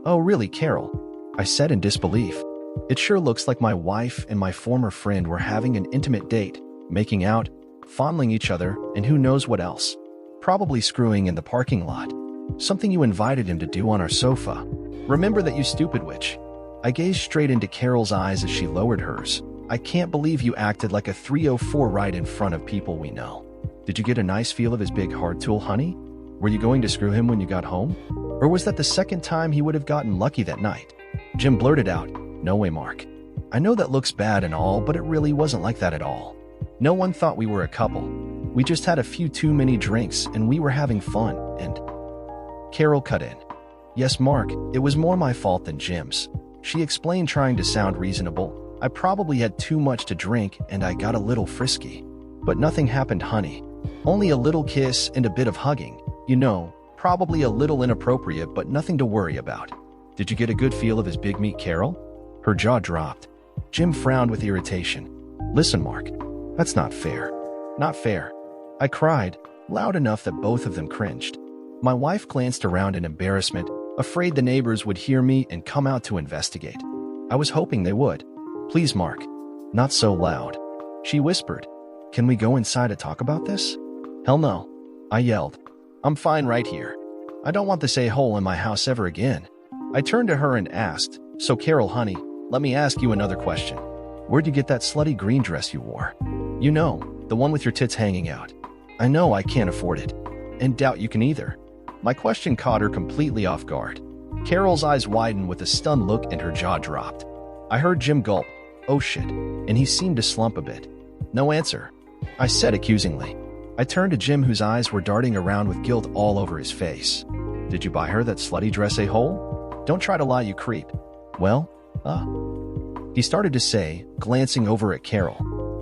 "Oh, really, Carol?" I said in disbelief. "It sure looks like my wife and my former friend were having an intimate date, making out, fondling each other, and who knows what else. Probably screwing in the parking lot. Something you invited him to do on our sofa. Remember that, you stupid witch." I gazed straight into Carol's eyes as she lowered hers. "I can't believe you acted like a 304 right in front of people we know. Did you get a nice feel of his big hard tool, honey? Were you going to screw him when you got home? Or was that the second time he would have gotten lucky that night?" Jim blurted out, "No way, Mark. I know that looks bad and all, but it really wasn't like that at all. No one thought we were a couple. We just had a few too many drinks and we were having fun, and—" Carol cut in. "Yes, Mark, it was more my fault than Jim's," she explained, trying to sound reasonable. "I probably had too much to drink and I got a little frisky. But nothing happened, honey. Only a little kiss and a bit of hugging. You know, probably a little inappropriate, but nothing to worry about. Did you get a good feel of his big meat, Carol?" Her jaw dropped. Jim frowned with irritation. "Listen, Mark, that's not fair. Not fair." I cried, loud enough that both of them cringed. My wife glanced around in embarrassment, afraid the neighbors would hear me and come out to investigate. I was hoping they would. "Please, Mark, not so loud," she whispered. "Can we go inside to talk about this?" "Hell no," I yelled. "I'm fine right here. I don't want this a-hole in my house ever again." I turned to her and asked, "So Carol, honey, let me ask you another question. Where'd you get that slutty green dress you wore? You know, the one with your tits hanging out. I know I can't afford it, and doubt you can either." My question caught her completely off guard. Carol's eyes widened with a stunned look and her jaw dropped. I heard Jim gulp, "Oh shit," and he seemed to slump a bit. "No answer," I said accusingly. I turned to Jim, whose eyes were darting around with guilt all over his face. "Did you buy her that slutty dress, a-hole? Don't try to lie, you creep." "Well, he started to say, glancing over at Carol.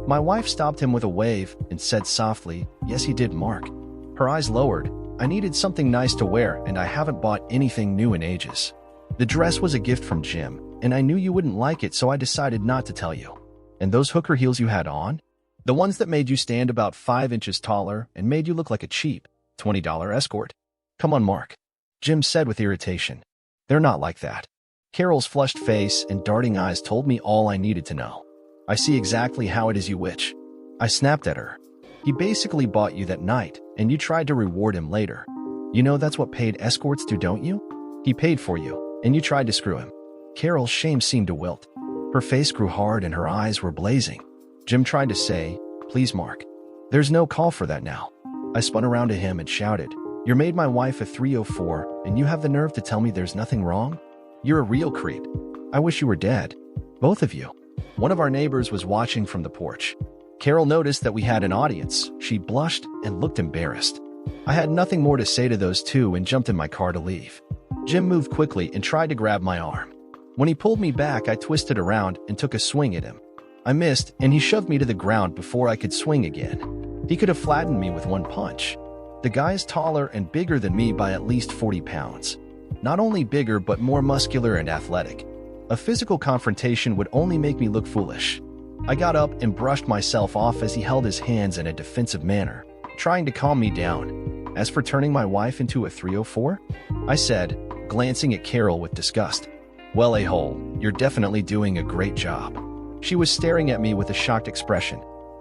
My wife stopped him with a wave and said softly, "Yes, he did, Mark." Her eyes lowered. "I needed something nice to wear, and I haven't bought anything new in ages. The dress was a gift from Jim, and I knew you wouldn't like it, so I decided not to tell you. And those hooker heels you had on? The ones that made you stand about 5 inches taller and made you look like a cheap $20 escort? Come on, Mark," Jim said with irritation. "They're not like that." Carol's flushed face and darting eyes told me all I needed to know. "I see exactly how it is, you witch." I snapped at her. "He basically bought you that night, and you tried to reward him later. You know that's what paid escorts do, don't you? He paid for you, and you tried to screw him." Carol's shame seemed to wilt. Her face grew hard and her eyes were blazing. Jim tried to say, "Please, Mark, there's no call for that now." I spun around to him and shouted, "You made my wife a 304, and you have the nerve to tell me there's nothing wrong? You're a real creep. I wish you were dead. Both of you." One of our neighbors was watching from the porch. Carol noticed that we had an audience. She blushed and looked embarrassed. I had nothing more to say to those two and jumped in my car to leave. Jim moved quickly and tried to grab my arm. When he pulled me back, I twisted around and took a swing at him. I missed, and he shoved me to the ground before I could swing again. He could have flattened me with one punch. The guy is taller and bigger than me by at least 40 pounds. Not only bigger, but more muscular and athletic. A physical confrontation would only make me look foolish. I got up and brushed myself off as he held his hands in a defensive manner, trying to calm me down. As for turning my wife into a 304? I said, glancing at Carol with disgust. Well, a-hole, you're definitely doing a great job. She was staring at me with a shocked expression.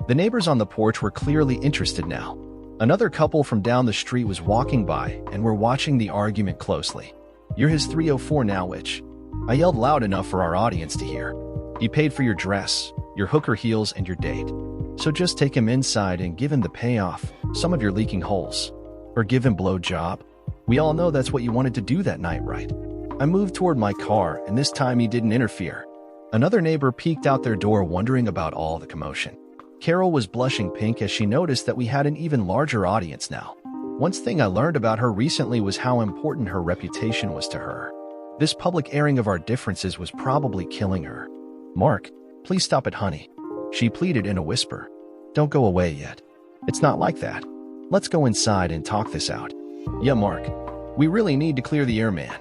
The neighbors on the porch were clearly interested now. Another couple from down the street was walking by and were watching the argument closely. You're his 304 now, which? I yelled loud enough for our audience to hear. He paid for your dress, your hooker heels, and your date. So just take him inside and give him the payoff, some of your leaking holes. Or give him blow job. We all know that's what you wanted to do that night, right? I moved toward my car, and this time he didn't interfere. Another neighbor peeked out their door wondering about all the commotion. Carol was blushing pink as she noticed that we had an even larger audience now. One thing I learned about her recently was how important her reputation was to her. This public airing of our differences was probably killing her. Mark, please stop it, honey. She pleaded in a whisper. Don't go away yet. It's not like that. Let's go inside and talk this out. Yeah, Mark. We really need to clear the air, man.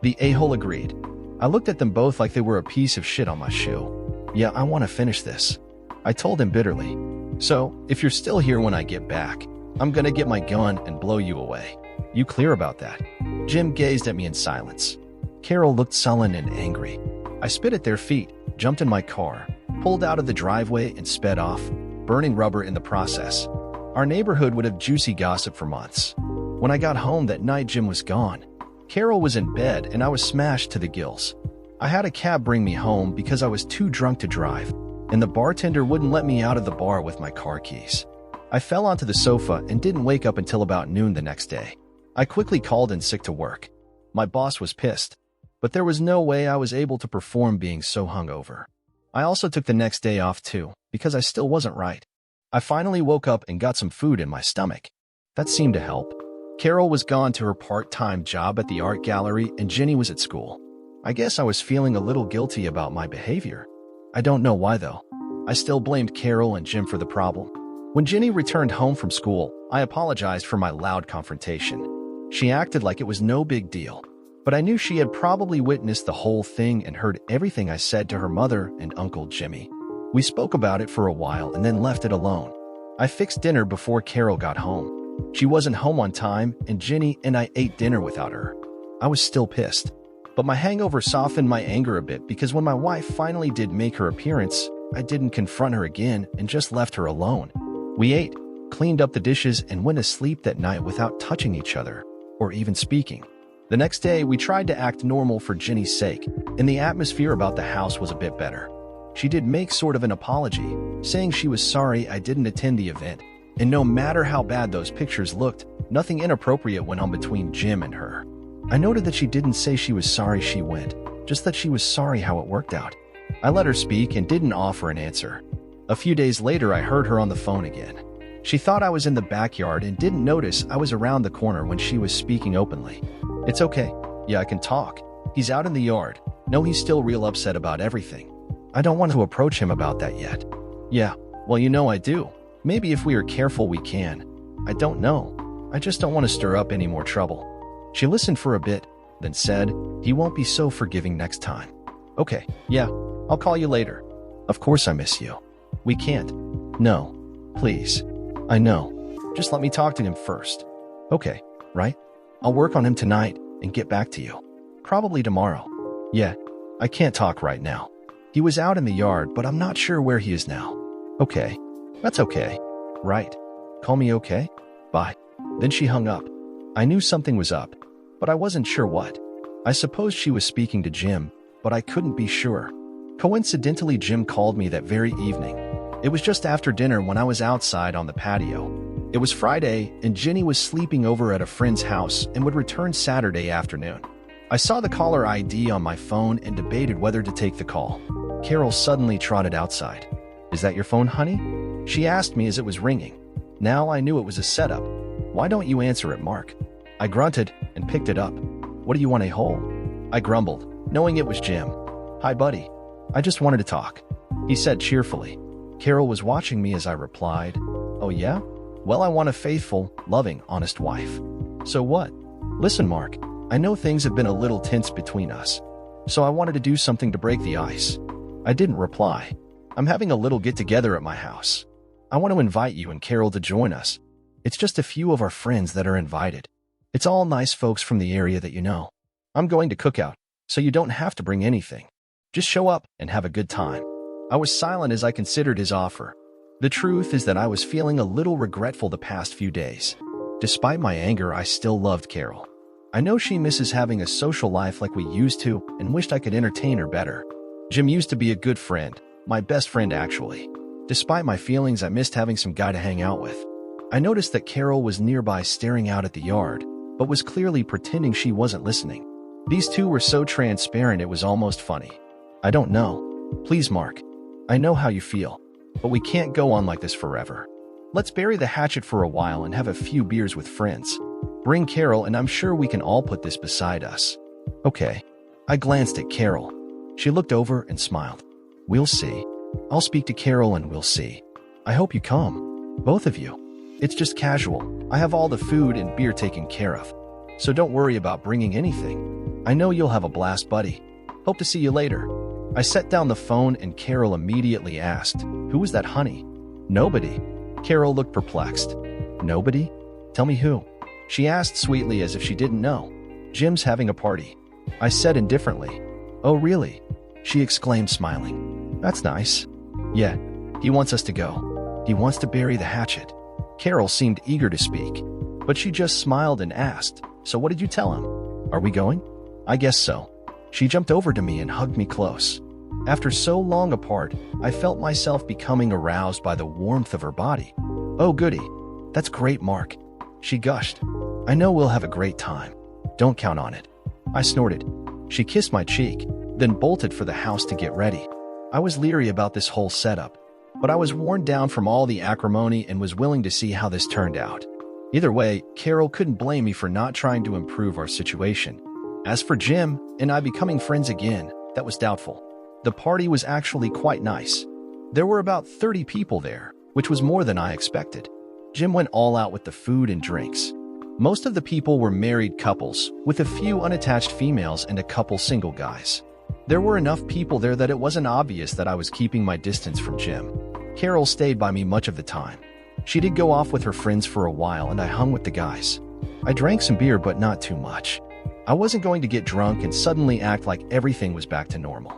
The a-hole agreed. I looked at them both like they were a piece of shit on my shoe. Yeah, I want to finish this. I told him bitterly. So, if you're still here when I get back, I'm gonna get my gun and blow you away. You clear about that? Jim gazed at me in silence. Carol looked sullen and angry. I spit at their feet, jumped in my car, pulled out of the driveway and sped off, burning rubber in the process. Our neighborhood would have juicy gossip for months. When I got home that night, Jim was gone. Carol was in bed and I was smashed to the gills. I had a cab bring me home because I was too drunk to drive, and the bartender wouldn't let me out of the bar with my car keys. I fell onto the sofa and didn't wake up until about noon the next day. I quickly called in sick to work. My boss was pissed, but there was no way I was able to perform being so hungover. I also took the next day off too, because I still wasn't right. I finally woke up and got some food in my stomach. That seemed to help. Carol was gone to her part-time job at the art gallery and Jenny was at school. I guess I was feeling a little guilty about my behavior. I don't know why though. I still blamed Carol and Jim for the problem. When Jenny returned home from school, I apologized for my loud confrontation. She acted like it was no big deal, but I knew she had probably witnessed the whole thing and heard everything I said to her mother and Uncle Jimmy. We spoke about it for a while and then left it alone. I fixed dinner before Carol got home. She wasn't home on time, and Jenny and I ate dinner without her. I was still pissed, but my hangover softened my anger a bit because when my wife finally did make her appearance, I didn't confront her again and just left her alone. We ate, cleaned up the dishes, and went to sleep that night without touching each other or even speaking. The next day, we tried to act normal for Jenny's sake, and the atmosphere about the house was a bit better. She did make sort of an apology, saying she was sorry I didn't attend the event. And no matter how bad those pictures looked, nothing inappropriate went on between Jim and her. I noted that she didn't say she was sorry she went, just that she was sorry how it worked out. I let her speak and didn't offer an answer. A few days later, I heard her on the phone again. She thought I was in the backyard and didn't notice I was around the corner when she was speaking openly. It's okay. Yeah, I can talk. He's out in the yard. No, he's still real upset about everything. I don't want to approach him about that yet. Yeah, well, you know I do. Maybe if we are careful we can. I don't know. I just don't want to stir up any more trouble. She listened for a bit, then said, he won't be so forgiving next time. Okay, yeah, I'll call you later. Of course I miss you. We can't. No, please. I know. Just let me talk to him first. Okay, right? I'll work on him tonight and get back to you. Probably tomorrow. Yeah, I can't talk right now. He was out in the yard, but I'm not sure where he is now. Okay. That's okay. Right. Call me okay? Bye. Then she hung up. I knew something was up, but I wasn't sure what. I suppose she was speaking to Jim, but I couldn't be sure. Coincidentally, Jim called me that very evening. It was just after dinner when I was outside on the patio. It was Friday, and Jenny was sleeping over at a friend's house and would return Saturday afternoon. I saw the caller ID on my phone and debated whether to take the call. Carol suddenly trotted outside. Is that your phone, honey? She asked me as it was ringing. Now I knew it was a setup. Why don't you answer it, Mark? I grunted and picked it up. What do you want, a-hole? I grumbled, knowing it was Jim. Hi, buddy. I just wanted to talk. he said cheerfully. Carol was watching me as I replied, "Oh yeah? Well, I want a faithful, loving, honest wife." "So what?" "Listen, Mark, I know things have been a little tense between us, so I wanted to do something to break the ice." I didn't reply. "I'm having a little get-together at my house. I want to invite you and Carol to join us. It's just a few of our friends that are invited. It's all nice folks from the area that you know. I'm going to cook out, so you don't have to bring anything. Just show up and have a good time." I was silent as I considered his offer. The truth is that I was feeling a little regretful the past few days. Despite my anger, I still loved Carol. I know she misses having a social life like we used to and wished I could entertain her better. Jim used to be a good friend, my best friend actually. Despite my feelings, I missed having some guy to hang out with. I noticed that Carol was nearby staring out at the yard, but was clearly pretending she wasn't listening. These two were so transparent it was almost funny. "I don't know. Please, Mark. I know how you feel, but we can't go on like this forever. Let's bury the hatchet for a while and have a few beers with friends. Bring Carol and I'm sure we can all put this beside us." "Okay." I glanced at Carol. She looked over and smiled. "We'll see. I'll speak to Carol and we'll see. I hope you come. Both of you. It's just casual. I have all the food and beer taken care of. So don't worry about bringing anything. I know you'll have a blast, buddy. Hope to see you later." I set down the phone and Carol immediately asked, "Who was that honey?" "Nobody." Carol looked perplexed. "Nobody? Tell me who." She asked sweetly as if she didn't know. "Jim's having a party." I said indifferently. "Oh, really?" she exclaimed, smiling. "That's nice." "Yeah, he wants us to go. He wants to bury the hatchet." Carol seemed eager to speak, but she just smiled and asked, "So what did you tell him? Are we going?" "I guess so." She jumped over to me and hugged me close. After so long apart, I felt myself becoming aroused by the warmth of her body. "Oh, goody. That's great, Mark," she gushed. "I know we'll have a great time. Don't count on it." I snorted. She kissed my cheek, then bolted for the house to get ready. I was leery about this whole setup, but I was worn down from all the acrimony and was willing to see how this turned out. Either way, Carol couldn't blame me for not trying to improve our situation. As for Jim and I becoming friends again, that was doubtful. The party was actually quite nice. There were about 30 people there, which was more than I expected. Jim went all out with the food and drinks. Most of the people were married couples, with a few unattached females and a couple single guys. There were enough people there that it wasn't obvious that I was keeping my distance from Jim. Carol stayed by me much of the time. She did go off with her friends for a while and I hung with the guys. I drank some beer, but not too much. I wasn't going to get drunk and suddenly act like everything was back to normal.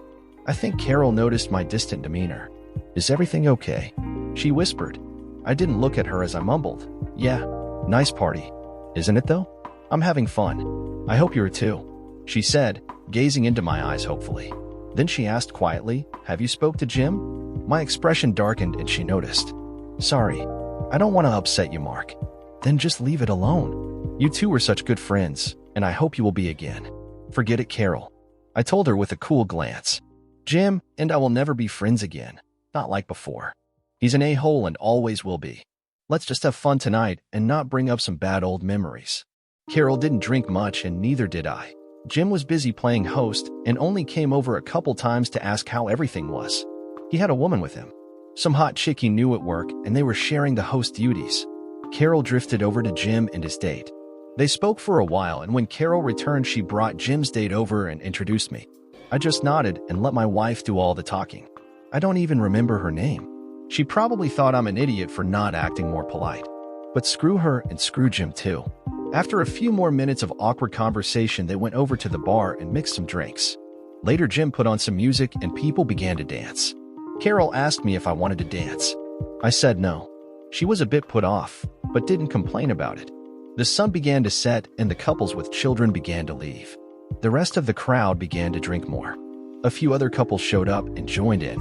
I think Carol noticed my distant demeanor. "Is everything okay?" she whispered. I didn't look at her as I mumbled, "Yeah, nice party. Isn't it though? I'm having fun. I hope you're too," she said, gazing into my eyes hopefully. Then she asked quietly, "Have you spoke to Jim?" My expression darkened and she noticed. "Sorry, I don't want to upset you, Mark." "Then just leave it alone. You two were such good friends, and I hope you will be again." "Forget it, Carol," I told her with a cool glance. "Jim and I will never be friends again, not like before. He's an a-hole and always will be. Let's just have fun tonight and not bring up some bad old memories." Carol didn't drink much and neither did I. Jim was busy playing host and only came over a couple times to ask how everything was. He had a woman with him, some hot chick he knew at work, and they were sharing the host duties. Carol drifted over to Jim and his date. They spoke for a while, and when Carol returned, she brought Jim's date over and introduced me. I just nodded and let my wife do all the talking. I don't even remember her name. She probably thought I'm an idiot for not acting more polite. But screw her and screw Jim too. After a few more minutes of awkward conversation, they went over to the bar and mixed some drinks. Later, Jim put on some music and people began to dance. Carol asked me if I wanted to dance. I said no. She was a bit put off, but didn't complain about it. The sun began to set and the couples with children began to leave. The rest of the crowd began to drink more. A few other couples showed up and joined in.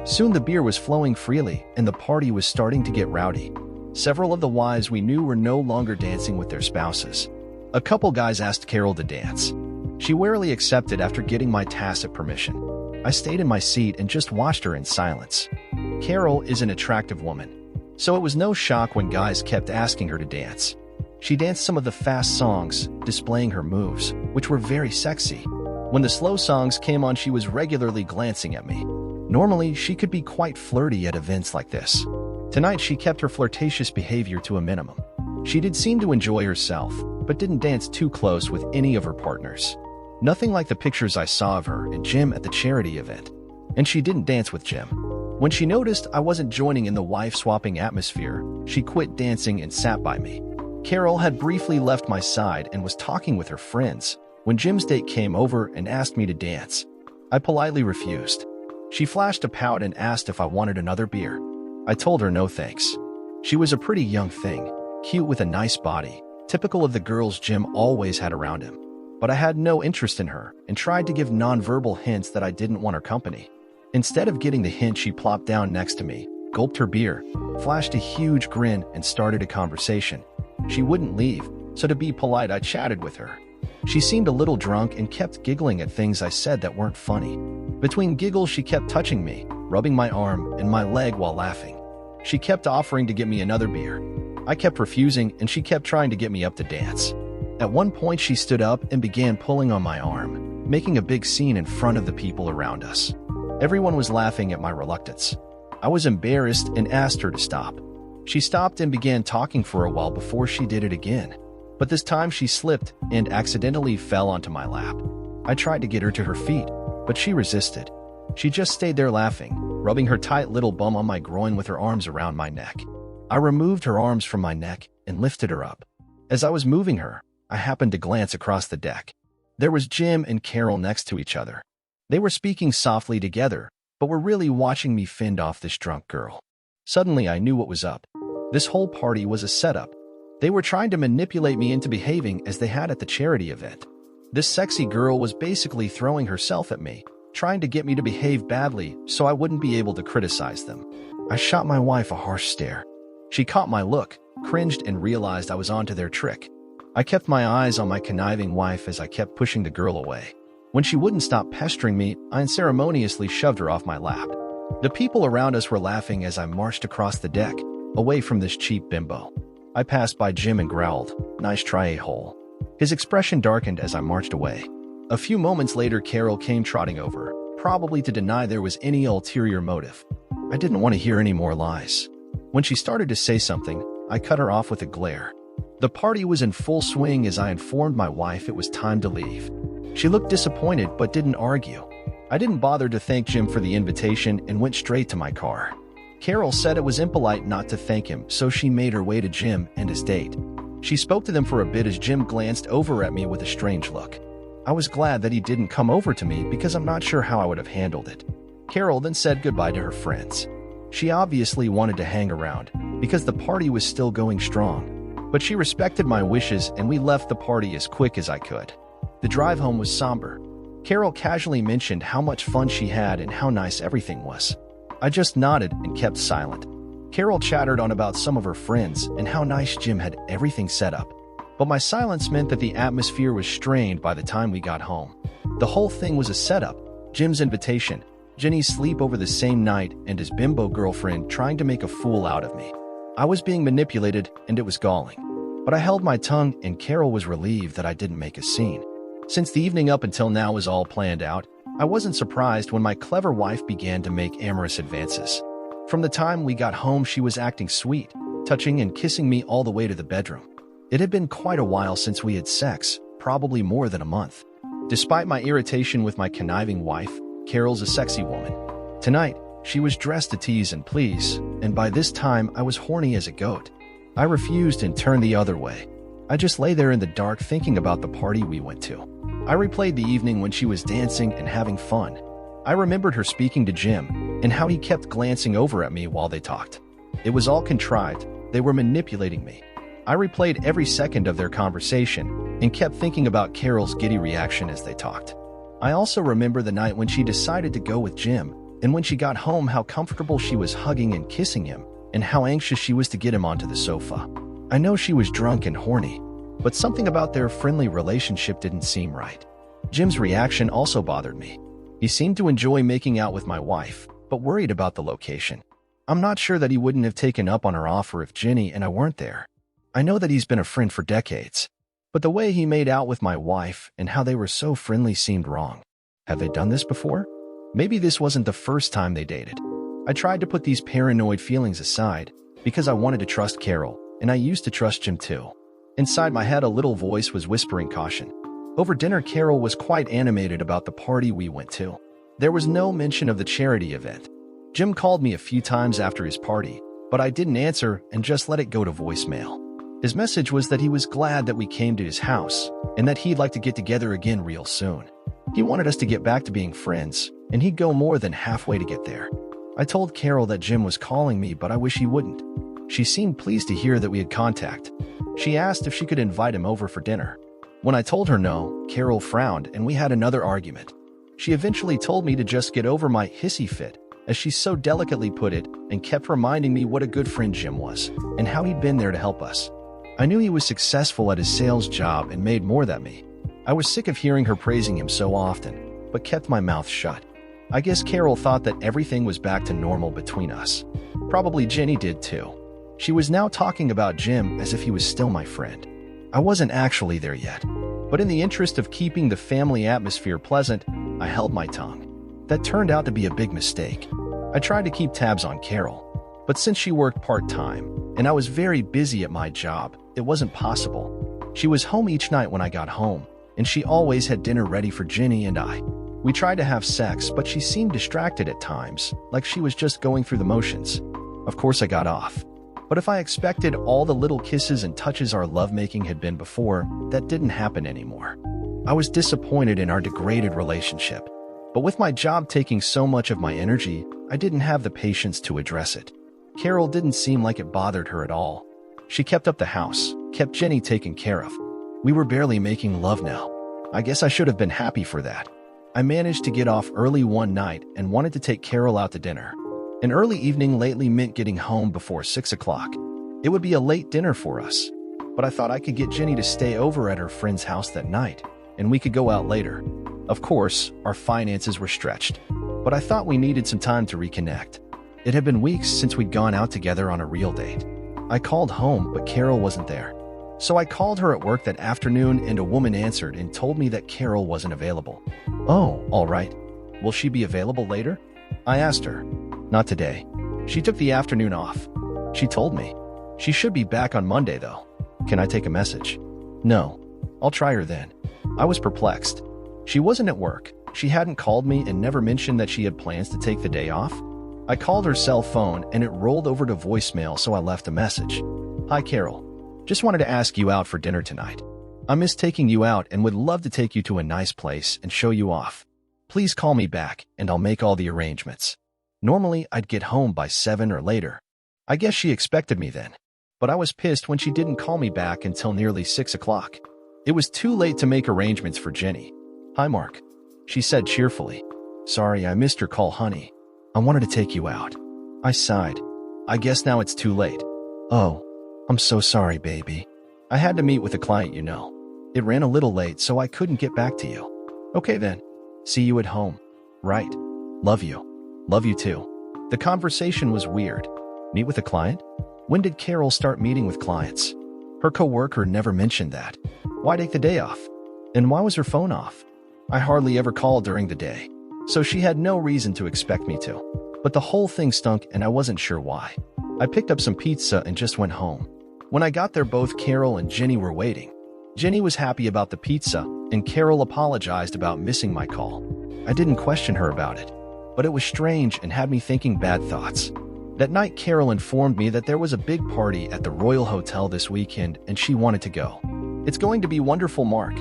Soon the beer was flowing freely and the party was starting to get rowdy. Several of the wives we knew were no longer dancing with their spouses. A couple guys asked Carol to dance. She warily accepted after getting my tacit permission. I stayed in my seat and just watched her in silence. Carol is an attractive woman, so it was no shock when guys kept asking her to dance. She danced some of the fast songs, displaying her moves, which were very sexy. When the slow songs came on, she was regularly glancing at me. Normally, she could be quite flirty at events like this. Tonight, she kept her flirtatious behavior to a minimum. She did seem to enjoy herself, but didn't dance too close with any of her partners. Nothing like the pictures I saw of her and Jim at the charity event. And she didn't dance with Jim. When she noticed I wasn't joining in the wife-swapping atmosphere, she quit dancing and sat by me. Carol had briefly left my side and was talking with her friends when Jim's date came over and asked me to dance. I politely refused. She flashed a pout and asked if I wanted another beer. I told her no thanks. She was a pretty young thing, cute with a nice body, typical of the girls Jim always had around him. But I had no interest in her and tried to give nonverbal hints that I didn't want her company. Instead of getting the hint, she plopped down next to me, gulped her beer, flashed a huge grin, and started a conversation. She wouldn't leave, so to be polite, I chatted with her. She seemed a little drunk and kept giggling at things I said that weren't funny. Between giggles, she kept touching me, rubbing my arm and my leg while laughing. She kept offering to get me another beer. I kept refusing, and she kept trying to get me up to dance. At one point, she stood up and began pulling on my arm, making a big scene in front of the people around us. Everyone was laughing at my reluctance. I was embarrassed and asked her to stop. She stopped and began talking for a while before she did it again. But this time she slipped and accidentally fell onto my lap. I tried to get her to her feet, but she resisted. She just stayed there laughing, rubbing her tight little bum on my groin with her arms around my neck. I removed her arms from my neck and lifted her up. As I was moving her, I happened to glance across the deck. There was Jim and Carol next to each other. They were speaking softly together, but were really watching me fend off this drunk girl. Suddenly, I knew what was up. This whole party was a setup. They were trying to manipulate me into behaving as they had at the charity event. This sexy girl was basically throwing herself at me, trying to get me to behave badly so I wouldn't be able to criticize them. I shot my wife a harsh stare. She caught my look, cringed, and realized I was onto their trick. I kept my eyes on my conniving wife as I kept pushing the girl away. When she wouldn't stop pestering me, I unceremoniously shoved her off my lap. The people around us were laughing as I marched across the deck, away from this cheap bimbo. I passed by Jim and growled, "Nice try, a-hole." His expression darkened as I marched away. A few moments later, Carol came trotting over, probably to deny there was any ulterior motive. I didn't want to hear any more lies. When she started to say something, I cut her off with a glare. The party was in full swing as I informed my wife it was time to leave. She looked disappointed but didn't argue. I didn't bother to thank Jim for the invitation and went straight to my car. Carol said it was impolite not to thank him, so she made her way to Jim and his date. She spoke to them for a bit as Jim glanced over at me with a strange look. I was glad that he didn't come over to me because I'm not sure how I would have handled it. Carol then said goodbye to her friends. She obviously wanted to hang around because the party was still going strong, but she respected my wishes and we left the party as quick as I could. The drive home was somber. Carol casually mentioned how much fun she had and how nice everything was. I just nodded and kept silent. Carol chattered on about some of her friends and how nice Jim had everything set up. But my silence meant that the atmosphere was strained by the time we got home. The whole thing was a setup. Jim's invitation, Jenny's sleepover the same night, and his bimbo girlfriend trying to make a fool out of me. I was being manipulated and it was galling. But I held my tongue and Carol was relieved that I didn't make a scene. Since the evening up until now was all planned out, I wasn't surprised when my clever wife began to make amorous advances. From the time we got home, she was acting sweet, touching and kissing me all the way to the bedroom. It had been quite a while since we had sex, probably more than a month. Despite my irritation with my conniving wife, Carol's a sexy woman. Tonight, she was dressed to tease and please, and by this time I was horny as a goat. I refused and turned the other way. I just lay there in the dark thinking about the party we went to. I replayed the evening when she was dancing and having fun. I remembered her speaking to Jim and how he kept glancing over at me while they talked. It was all contrived. They were manipulating me. I replayed every second of their conversation and kept thinking about Carol's giddy reaction as they talked. I also remember the night when she decided to go with Jim, and when she got home how comfortable she was hugging and kissing him, and how anxious she was to get him onto the sofa. I know she was drunk and horny, but something about their friendly relationship didn't seem right. Jim's reaction also bothered me. He seemed to enjoy making out with my wife, but worried about the location. I'm not sure that he wouldn't have taken up on her offer if Jenny and I weren't there. I know that he's been a friend for decades, but the way he made out with my wife and how they were so friendly seemed wrong. Have they done this before? Maybe this wasn't the first time they dated. I tried to put these paranoid feelings aside because I wanted to trust Carol, and I used to trust Jim too. Inside my head, a little voice was whispering caution. Over dinner, Carol was quite animated about the party we went to. There was no mention of the charity event. Jim called me a few times after his party, but I didn't answer and just let it go to voicemail. His message was that he was glad that we came to his house and that he'd like to get together again real soon. He wanted us to get back to being friends, and he'd go more than halfway to get there. I told Carol that Jim was calling me, but I wish he wouldn't. She seemed pleased to hear that we had contact. She asked if she could invite him over for dinner. When I told her no, Carol frowned and we had another argument. She eventually told me to just get over my hissy fit, as she so delicately put it, and kept reminding me what a good friend Jim was and how he'd been there to help us. I knew he was successful at his sales job and made more than me. I was sick of hearing her praising him so often, but kept my mouth shut. I guess Carol thought that everything was back to normal between us. Probably Jenny did too. She was now talking about Jim as if he was still my friend. I wasn't actually there yet, but in the interest of keeping the family atmosphere pleasant, I held my tongue. That turned out to be a big mistake. I tried to keep tabs on Carol, but since she worked part-time and I was very busy at my job, it wasn't possible. She was home each night when I got home, and she always had dinner ready for Jenny and I. We tried to have sex, but she seemed distracted at times, like she was just going through the motions. Of course, I got off. But if I expected all the little kisses and touches our lovemaking had been before, that didn't happen anymore. I was disappointed in our degraded relationship. But with my job taking so much of my energy, I didn't have the patience to address it. Carol didn't seem like it bothered her at all. She kept up the house, kept Jenny taken care of. We were barely making love now. I guess I should have been happy for that. I managed to get off early one night and wanted to take Carol out to dinner. An early evening lately meant getting home before 6 o'clock. It would be a late dinner for us, but I thought I could get Jenny to stay over at her friend's house that night, and we could go out later. Of course, our finances were stretched, but I thought we needed some time to reconnect. It had been weeks since we'd gone out together on a real date. I called home, but Carol wasn't there. So I called her at work that afternoon, and a woman answered and told me that Carol wasn't available. Oh, all right. Will she be available later? I asked her. Not today. She took the afternoon off. She told me. She should be back on Monday, though. Can I take a message? No. I'll try her then. I was perplexed. She wasn't at work. She hadn't called me and never mentioned that she had plans to take the day off. I called her cell phone and it rolled over to voicemail, so I left a message. Hi, Carol. Just wanted to ask you out for dinner tonight. I miss taking you out and would love to take you to a nice place and show you off. Please call me back and I'll make all the arrangements. Normally, I'd get home by 7 or later. I guess she expected me then. But I was pissed when she didn't call me back until nearly 6 o'clock. It was too late to make arrangements for Jenny. Hi, Mark. She said cheerfully. Sorry, I missed your call, honey. I wanted to take you out. I sighed. I guess now it's too late. Oh, I'm so sorry, baby. I had to meet with a client, you know. It ran a little late, so I couldn't get back to you. Okay then. See you at home. Right. Love you. Love you too. The conversation was weird. Meet with a client? When did Carol start meeting with clients? Her coworker never mentioned that. Why take the day off? And why was her phone off? I hardly ever called during the day, so she had no reason to expect me to. But the whole thing stunk and I wasn't sure why. I picked up some pizza and just went home. When I got there, both Carol and Jenny were waiting. Jenny was happy about the pizza, and Carol apologized about missing my call. I didn't question her about it, but it was strange and had me thinking bad thoughts. That night, Carol informed me that there was a big party at the Royal Hotel this weekend and she wanted to go. It's going to be wonderful, Mark.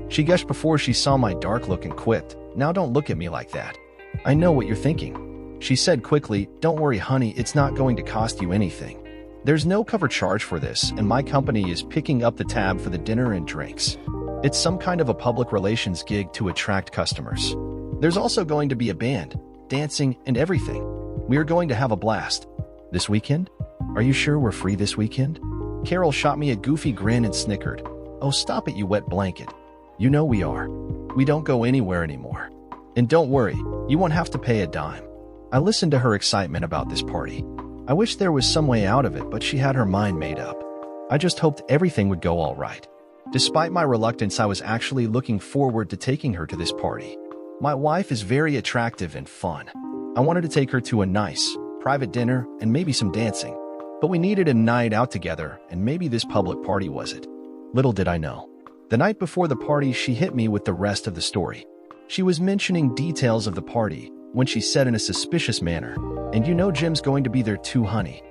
She gushed before she saw my dark look and quipped, now don't look at me like that. I know what you're thinking. She said quickly, don't worry, honey, it's not going to cost you anything. There's no cover charge for this, and my company is picking up the tab for the dinner and drinks. It's some kind of a public relations gig to attract customers. There's also going to be a band, dancing, and everything. We are going to have a blast. This weekend? Are you sure we're free this weekend? Carol shot me a goofy grin and snickered. Oh, stop it, you wet blanket. You know we are. We don't go anywhere anymore. And don't worry, you won't have to pay a dime. I listened to her excitement about this party. I wish there was some way out of it, but she had her mind made up. I just hoped everything would go all right. Despite my reluctance, I was actually looking forward to taking her to this party. My wife is very attractive and fun. I wanted to take her to a nice, private dinner and maybe some dancing. But we needed a night out together, and maybe this public party was it. Little did I know. The night before the party, she hit me with the rest of the story. She was mentioning details of the party when she said in a suspicious manner, "And you know Jim's going to be there too, honey."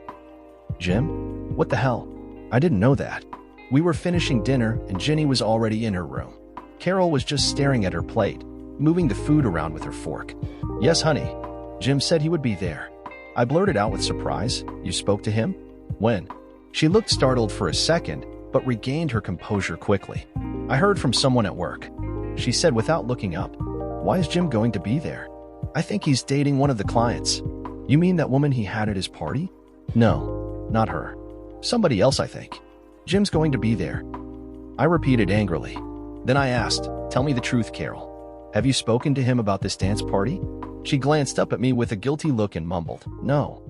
Jim? What the hell? I didn't know that. We were finishing dinner and Jenny was already in her room. Carol was just staring at her plate, moving the food around with her fork. "Yes, honey. Jim said he would be there." I blurted out with surprise. "You spoke to him? When?" She looked startled for a second, but regained her composure quickly. "I heard from someone at work," she said without looking up. "Why is Jim going to be there?" "I think he's dating one of the clients." "You mean that woman he had at his party?" "No, not her. Somebody else, I think." "Jim's going to be there," I repeated angrily. Then I asked, "Tell me the truth, Carol. Have you spoken to him about this dance party?" She glanced up at me with a guilty look and mumbled, "No,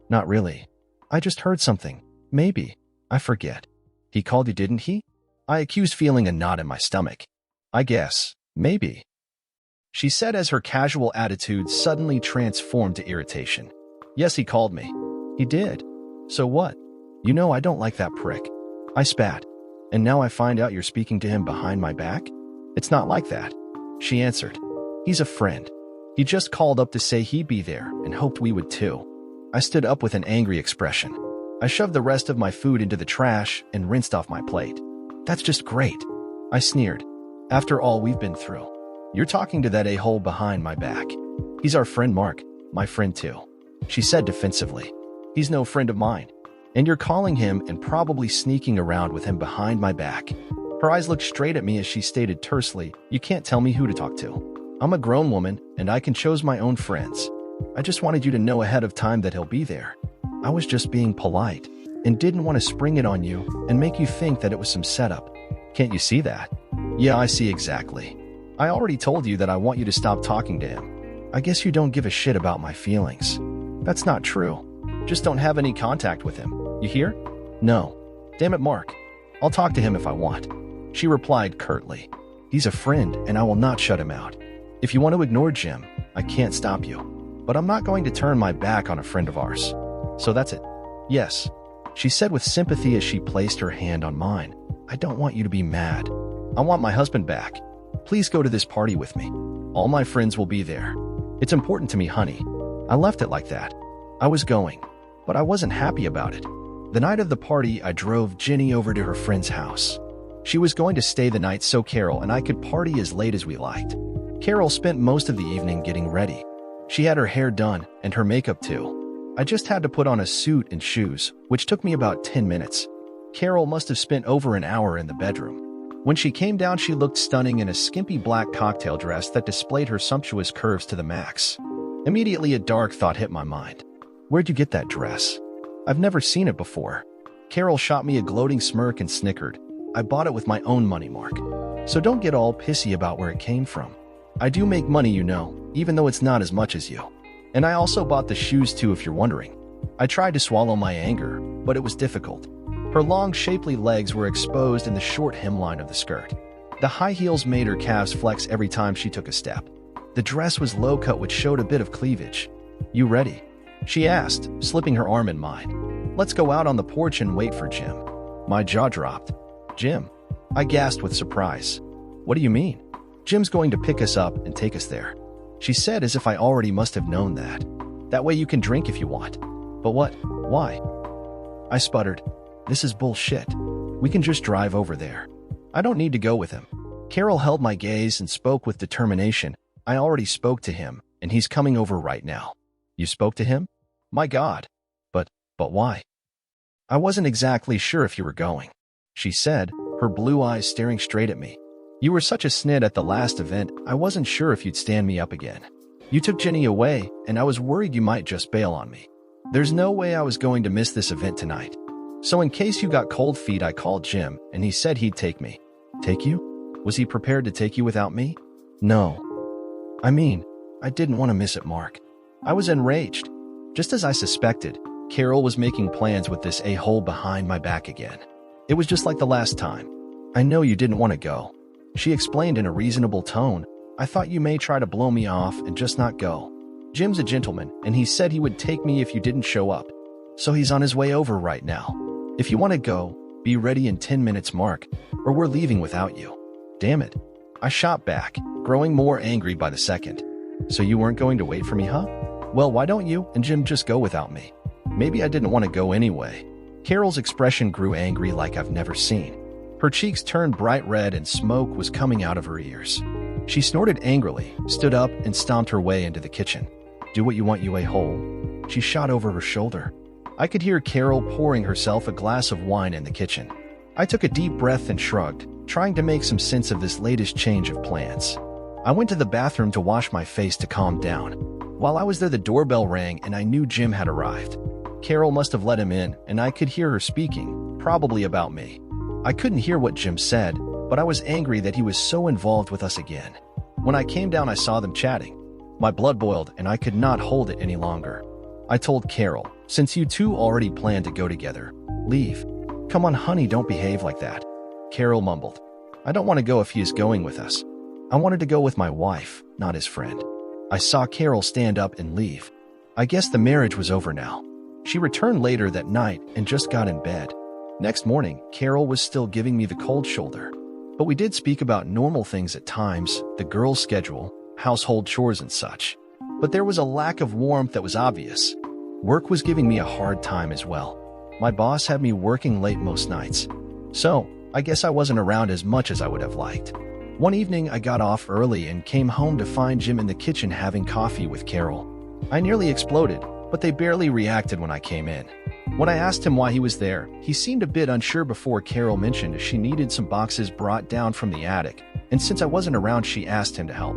not really. I just heard something. Maybe. I forget. He called you, didn't he?" I accused, feeling a knot in my stomach. "I guess. Maybe," she said as her casual attitude suddenly transformed to irritation. "Yes, he called me." "He did? So what?" "You know I don't like that prick." I spat. "And now I find out you're speaking to him behind my back?" "It's not like that," she answered. "He's a friend. He just called up to say he'd be there and hoped we would too." I stood up with an angry expression. I shoved the rest of my food into the trash and rinsed off my plate. "That's just great," I sneered. "After all we've been through. You're talking to that a-hole behind my back." "He's our friend, Mark. My friend too," she said defensively. "He's no friend of mine. And you're calling him and probably sneaking around with him behind my back." Her eyes looked straight at me as she stated tersely, "You can't tell me who to talk to. I'm a grown woman and I can choose my own friends. I just wanted you to know ahead of time that he'll be there. I was just being polite and didn't want to spring it on you and make you think that it was some setup. Can't you see that?" "Yeah, I see exactly. I already told you that I want you to stop talking to him. I guess you don't give a shit about my feelings." "That's not true. Just don't have any contact with him. You hear?" "No." "Damn it, Mark. I'll talk to him if I want," she replied curtly. "He's a friend and I will not shut him out. If you want to ignore Jim, I can't stop you. But I'm not going to turn my back on a friend of ours. So that's it." "Yes," she said with sympathy as she placed her hand on mine. "I don't want you to be mad. I want my husband back. Please go to this party with me. All my friends will be there. It's important to me, honey." I left it like that. I was going, but I wasn't happy about it. The night of the party, I drove Jenny over to her friend's house. She was going to stay the night so Carol and I could party as late as we liked. Carol spent most of the evening getting ready. She had her hair done and her makeup too. I just had to put on a suit and shoes, which took me about 10 minutes. Carol must have spent over an hour in the bedroom. When she came down, she looked stunning in a skimpy black cocktail dress that displayed her sumptuous curves to the max. Immediately, a dark thought hit my mind. "Where'd you get that dress? I've never seen it before." Carol shot me a gloating smirk and snickered. "I bought it with my own money, Mark. So don't get all pissy about where it came from. I do make money, you know, even though it's not as much as you. And I also bought the shoes too, if you're wondering." I tried to swallow my anger, but it was difficult. Her long, shapely legs were exposed in the short hemline of the skirt. The high heels made her calves flex every time she took a step. The dress was low-cut, which showed a bit of cleavage. "You ready?" she asked, slipping her arm in mine. "Let's go out on the porch and wait for Jim." My jaw dropped. "Jim?" I gasped with surprise. "What do you mean?" "Jim's going to pick us up and take us there," she said as if I already must have known that. "That way you can drink if you want." "But what? Why?" I sputtered. "This is bullshit. We can just drive over there. I don't need to go with him." Carol held my gaze and spoke with determination. "I already spoke to him, and he's coming over right now." "You spoke to him? My God. But why?" "I wasn't exactly sure if you were going," she said, her blue eyes staring straight at me. "You were such a snit at the last event, I wasn't sure if you'd stand me up again. You took Jenny away, and I was worried you might just bail on me. There's no way I was going to miss this event tonight. So in case you got cold feet, I called Jim, and he said he'd take me." "Take you? Was he prepared to take you without me?" "No. I mean, I didn't want to miss it, Mark." I was enraged. Just as I suspected, Carol was making plans with this a-hole behind my back again. It was just like the last time. "I know you didn't want to go," she explained in a reasonable tone, I thought you may try to blow me off and just not go. Jim's a gentleman, and he said he would take me if you didn't show up. So he's on his way over right now. If you want to go, be ready in 10 minutes, Mark, or we're leaving without you. Damn it. I shot back, growing more angry by the second. So you weren't going to wait for me, huh? Well, why don't you and Jim just go without me? Maybe I didn't want to go anyway. Carol's expression grew angry like I've never seen. Her cheeks turned bright red and smoke was coming out of her ears. She snorted angrily, stood up, and stomped her way into the kitchen. Do what you want, you a-hole. She shot over her shoulder. I could hear Carol pouring herself a glass of wine in the kitchen. I took a deep breath and shrugged, trying to make some sense of this latest change of plans. I went to the bathroom to wash my face to calm down. While I was there, the doorbell rang and I knew Jim had arrived. Carol must have let him in, and I could hear her speaking, probably about me. I couldn't hear what Jim said, but I was angry that he was so involved with us again. When I came down, I saw them chatting. My blood boiled and I could not hold it any longer. I told Carol, since you two already planned to go together, leave. Come on, honey, don't behave like that. Carol mumbled. I don't want to go if he is going with us. I wanted to go with my wife, not his friend. I saw Carol stand up and leave. I guess the marriage was over now. She returned later that night and just got in bed. Next morning, Carol was still giving me the cold shoulder. But we did speak about normal things at times, the girls' schedule, household chores and such. But there was a lack of warmth that was obvious. Work was giving me a hard time as well. My boss had me working late most nights. So, I guess I wasn't around as much as I would have liked. One evening, I got off early and came home to find Jim in the kitchen having coffee with Carol. I nearly exploded, but they barely reacted when I came in. When I asked him why he was there, he seemed a bit unsure before Carol mentioned she needed some boxes brought down from the attic, and since I wasn't around, she asked him to help.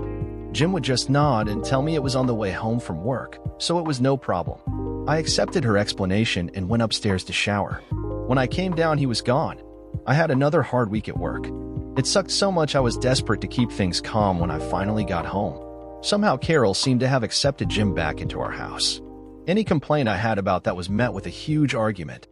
Jim would just nod and tell me it was on the way home from work, so it was no problem. I accepted her explanation and went upstairs to shower. When I came down, he was gone. I had another hard week at work. It sucked so much I was desperate to keep things calm when I finally got home. Somehow Carol seemed to have accepted Jim back into our house. Any complaint I had about that was met with a huge argument.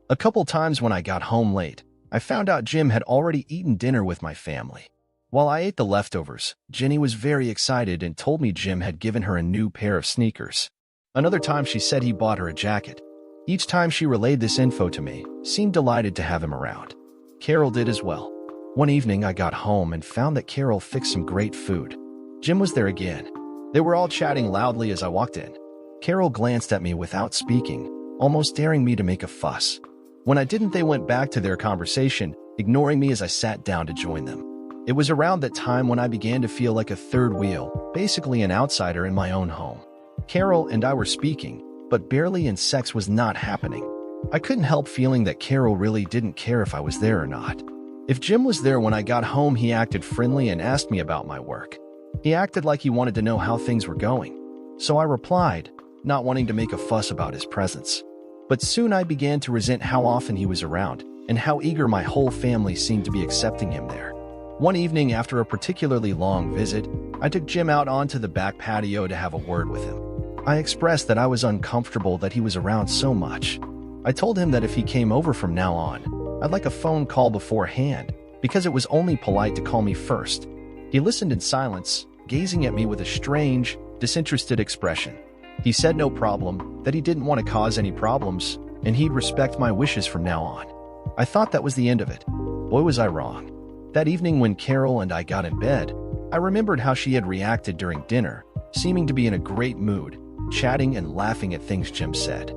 A couple times when I got home late, I found out Jim had already eaten dinner with my family. While I ate the leftovers, Jenny was very excited and told me Jim had given her a new pair of sneakers. Another time she said he bought her a jacket. Each time she relayed this info to me, seemed delighted to have him around. Carol did as well. One evening I got home and found that Carol fixed some great food. Jim was there again. They were all chatting loudly as I walked in. Carol glanced at me without speaking, almost daring me to make a fuss. When I didn't, they went back to their conversation, ignoring me as I sat down to join them. It was around that time when I began to feel like a third wheel, basically an outsider in my own home. Carol and I were speaking, but barely, and sex was not happening. I couldn't help feeling that Carol really didn't care if I was there or not. If Jim was there when I got home, he acted friendly and asked me about my work. He acted like he wanted to know how things were going. So I replied, not wanting to make a fuss about his presence. But soon I began to resent how often he was around and how eager my whole family seemed to be accepting him there. One evening after a particularly long visit, I took Jim out onto the back patio to have a word with him. I expressed that I was uncomfortable that he was around so much. I told him that if he came over from now on, I'd like a phone call beforehand, because it was only polite to call me first. He listened in silence, gazing at me with a strange, disinterested expression. He said no problem, that he didn't want to cause any problems, and he'd respect my wishes from now on. I thought that was the end of it. Boy, was I wrong. That evening when Carol and I got in bed, I remembered how she had reacted during dinner, seeming to be in a great mood, chatting and laughing at things Jim said.